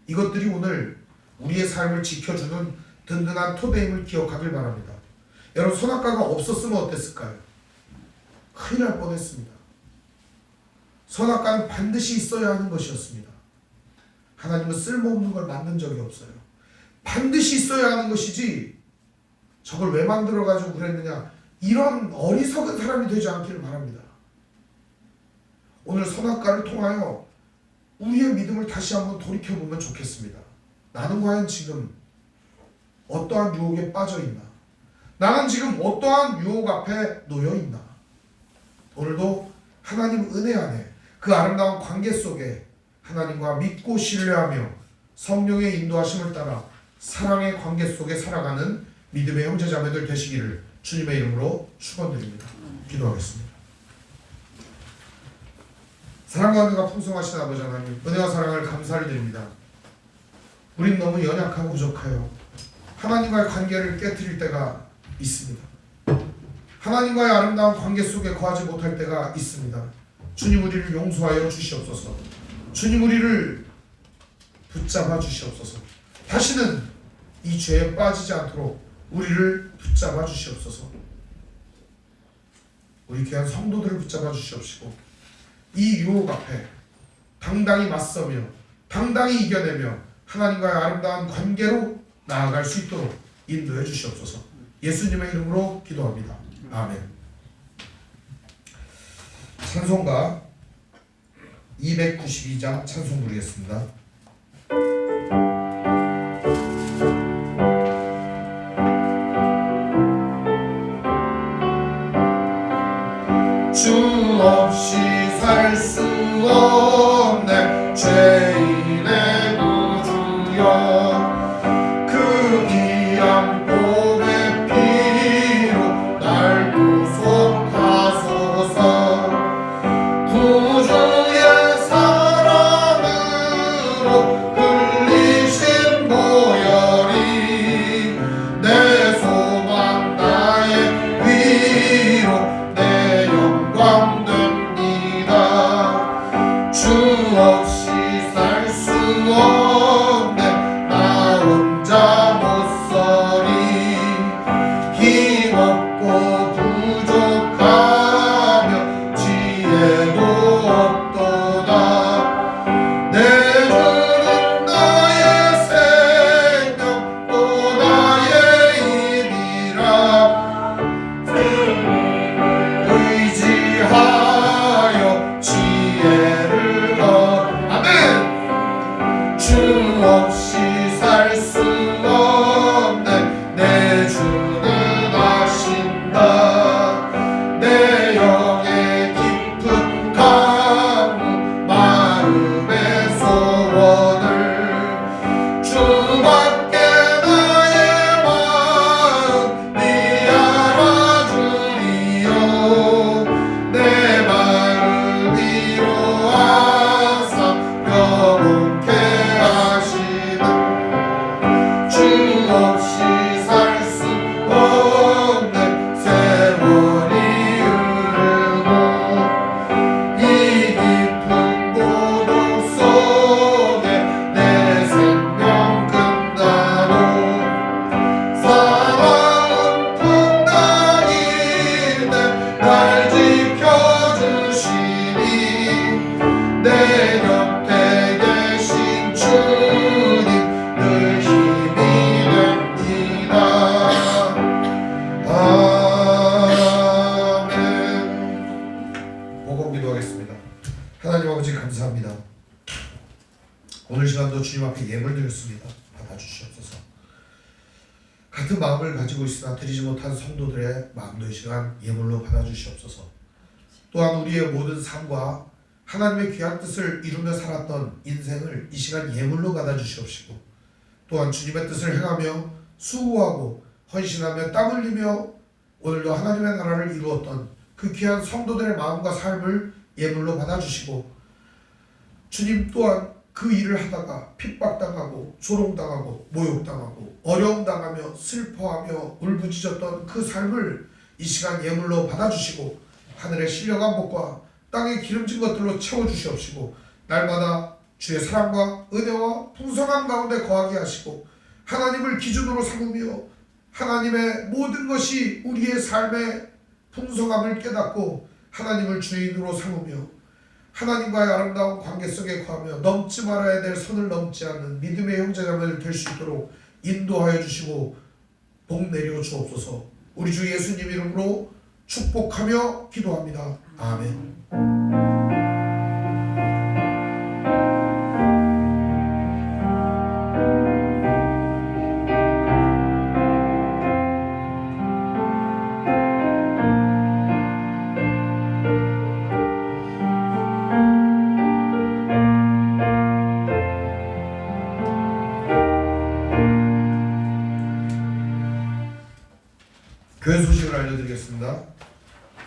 이것들이 오늘 우리의 삶을 지켜주는 든든한 토대임을 기억하길 바랍니다. 여러분, 선악과가 없었으면 어땠을까요? 큰일 날 뻔했습니다. 선악과는 반드시 있어야 하는 것이었습니다. 하나님은 쓸모없는 걸 만든 적이 없어요. 반드시 있어야 하는 것이지 저걸 왜 만들어가지고 그랬느냐, 이런 어리석은 사람이 되지 않기를 바랍니다. 오늘 선악과를 통하여 우리의 믿음을 다시 한번 돌이켜보면 좋겠습니다. 나는 과연 지금 어떠한 유혹에 빠져있나? 나는 지금 어떠한 유혹 앞에 놓여있나? 오늘도 하나님 은혜 안에 그 아름다운 관계 속에 하나님과 믿고 신뢰하며 성령의 인도하심을 따라 사랑의 관계 속에 살아가는 믿음의 형제자매들 되시기를 주님의 이름으로 축원드립니다. 기도하겠습니다. 사랑과 은혜가 풍성하신 아버지 하나님, 은혜와 사랑을 감사를 드립니다. 우린 너무 연약하고 부족하여 하나님과의 관계를 깨트릴 때가 있습니다. 하나님과의 아름다운 관계 속에 거하지 못할 때가 있습니다. 주님, 우리를 용서하여 주시옵소서. 주님, 우리를 붙잡아 주시옵소서. 다시는 이 죄에 빠지지 않도록 우리를 붙잡아 주시옵소서. 우리 귀한 성도들을 붙잡아 주시옵시고 이 유혹 앞에 당당히 맞서며 당당히 이겨내며 하나님과의 아름다운 관계로 나아갈 수 있도록 인도해 주시옵소서. 예수님의 이름으로 기도합니다. 아멘. 찬송가 292장 찬송 부르겠습니다. 주 없이 살 수 없네 죄인의 구주여, 그 귀한 몸의 피로 날 구속하소서. 구주의 사랑은 같은 마음을 가지고 있으나 드리지 못한 성도들의 마음도 이 시간 예물로 받아주시옵소서. 또한 우리의 모든 삶과 하나님의 귀한 뜻을 이루며 살았던 인생을 이 시간 예물로 받아주시옵시고, 또한 주님의 뜻을 행하며 수고하고 헌신하며 땀 흘리며 오늘도 하나님의 나라를 이루었던 그 귀한 성도들의 마음과 삶을 예물로 받아주시고, 주님 또한 그 일을 하다가 핍박당하고 조롱당하고 모욕당하고 어려움당하며 슬퍼하며 울부짖었던 그 삶을 이 시간 예물로 받아주시고, 하늘의 신령한 복과 땅의 기름진 것들로 채워주시옵시고, 날마다 주의 사랑과 은혜와 풍성함 가운데 거하게 하시고, 하나님을 기준으로 삼으며 하나님의 모든 것이 우리의 삶의 풍성함을 깨닫고 하나님을 주인으로 삼으며 하나님과의 아름다운 관계 속에 거하며 넘지 말아야 될 선을 넘지 않는 믿음의 형제자매들 될 수 있도록 인도하여 주시고 복 내려 주옵소서. 우리 주 예수님 이름으로 축복하며 기도합니다. 아멘. 교회 소식을 알려드리겠습니다.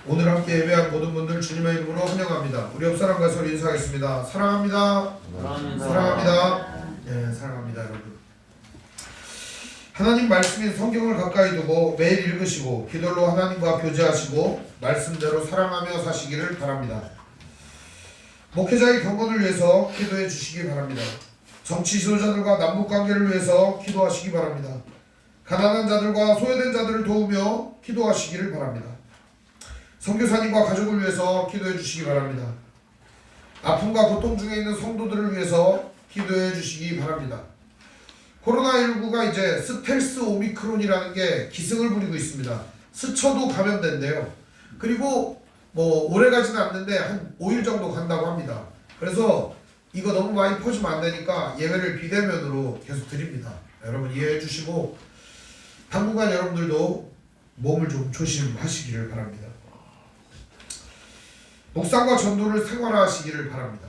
오늘 함께 예배한 모든 분들 주님의 이름으로 환영합니다. 우리 옆 사람과 서로 인사하겠습니다. 사랑합니다. 사랑합니다. 네, 사랑합니다, 여러분. 하나님 말씀인 성경을 가까이 두고 매일 읽으시고 기도로 하나님과 교제하시고 말씀대로 사랑하며 사시기를 바랍니다. 목회자의 경건을 위해서 기도해 주시기 바랍니다. 정치 지도자들과 남북관계를 위해서 기도하시기 바랍니다. 가난한 자들과 소외된 자들을 도우며 기도하시기를 바랍니다. 선교사님과 가족을 위해서 기도해 주시기 바랍니다. 아픔과 고통 중에 있는 성도들을 위해서 기도해 주시기 바랍니다. 코로나19가 이제 스텔스 오미크론이라는 게 기승을 부리고 있습니다. 스쳐도 감염된대요. 그리고 뭐 오래 가지는 않는데 한 5일 정도 간다고 합니다. 그래서 이거 너무 많이 퍼지면 안 되니까 예배를 비대면으로 계속 드립니다. 여러분 이해해 주시고 당분간 여러분들도 몸을 좀 조심하시기를 바랍니다. 묵상과 전도를 생활화하시기를 바랍니다.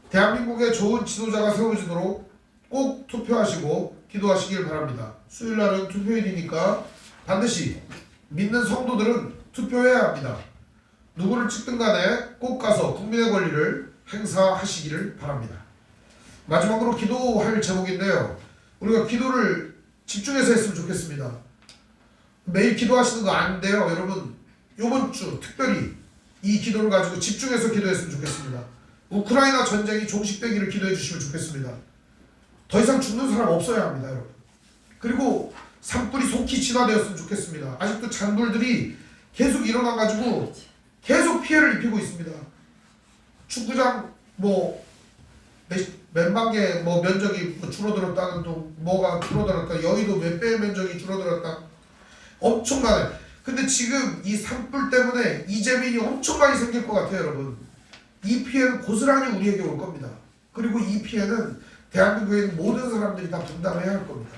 대한민국의 좋은 지도자가 세워지도록 꼭 투표하시고 기도하시길 바랍니다. 수요일날은 투표일이니까 반드시 믿는 성도들은 투표해야 합니다. 누구를 찍든 간에 꼭 가서 국민의 권리를 행사하시기를 바랍니다. 마지막으로 기도할 제목인데요. 우리가 기도를 집중해서 했으면 좋겠습니다. 매일 기도하시는 거 안 돼요. 여러분 이번 주 특별히 이 기도를 가지고 집중해서 기도했으면 좋겠습니다. 우크라이나 전쟁이 종식되기를 기도해 주시면 좋겠습니다. 더 이상 죽는 사람 없어야 합니다, 여러분. 그리고 산불이 속히 진화되었으면 좋겠습니다. 아직도 잔불들이 계속 일어나가지고 계속 피해를 입히고 있습니다. 축구장 몇만 개 면적이 줄어들었다는 둥, 뭐가 줄어들었다, 여의도 몇 배의 면적이 줄어들었다, 엄청나네. 근데 지금 이 산불 때문에 이재민이 엄청 많이 생길 것 같아요, 여러분. 이 피해는 고스란히 우리에게 올 겁니다. 그리고 이 피해는 대한민국에 있는 모든 사람들이 다 분담해야 할 겁니다.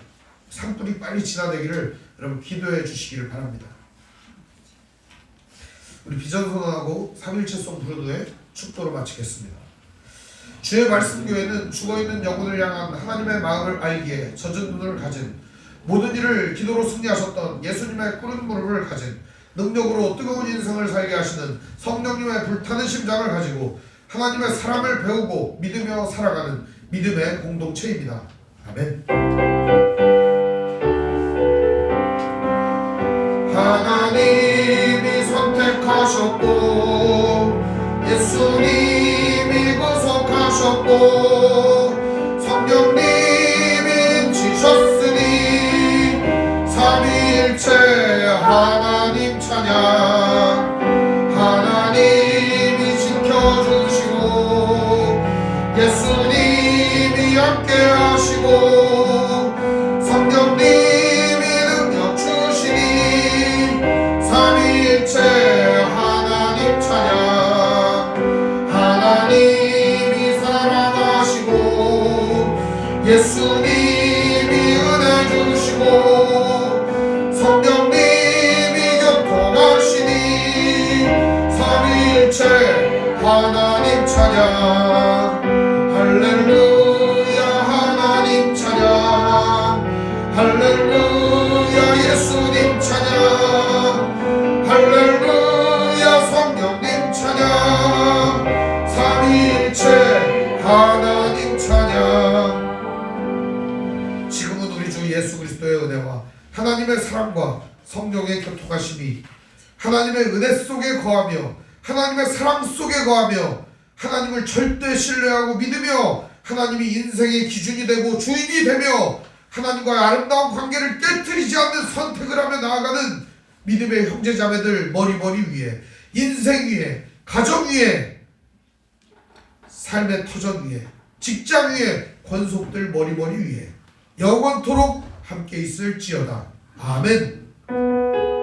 산불이 빨리 진화되기를 여러분 기도해 주시기를 바랍니다. 우리 비전선언하고 3.1채송 부르도의 축도로 마치겠습니다. 주의 말씀교회는 죽어있는 영혼을 향한 하나님의 마음을 알기에 젖은 눈을 가진, 모든 일을 기도로 승리하셨던 예수님의 꿇은 무릎을 가진, 능력으로 뜨거운 인생을 살게 하시는 성령님의 불타는 심장을 가지고 하나님의 사랑을 배우고 믿으며 살아가는 믿음의 공동체입니다. 아멘. 하나님이 선택하셨고 예수님이 구속하셨고 성령님이 지셨으니 삼위일체 하나님 찬양. 하나님이 지켜주시고 예수님이 함께 하시고 성령님이 능력 주시니 삼위일체 하나님 찬양. 하나님이 사랑하시고 예수님이 은혜 주시고 주 예수 그리스도의 은혜와 하나님의 사랑과 성령의 교통하심이 하나님의 은혜 속에 거하며 하나님의 사랑 속에 거하며 하나님을 절대 신뢰하고 믿으며 하나님이 인생의 기준이 되고 주인이 되며 하나님과의 아름다운 관계를 깨트리지 않는 선택을 하며 나아가는 믿음의 형제자매들 머리 위에 인생 위에 가정 위에 삶의 터전 위에 직장 위에 권속들 머리 위에 영원토록 함께 있을지어다. 아멘.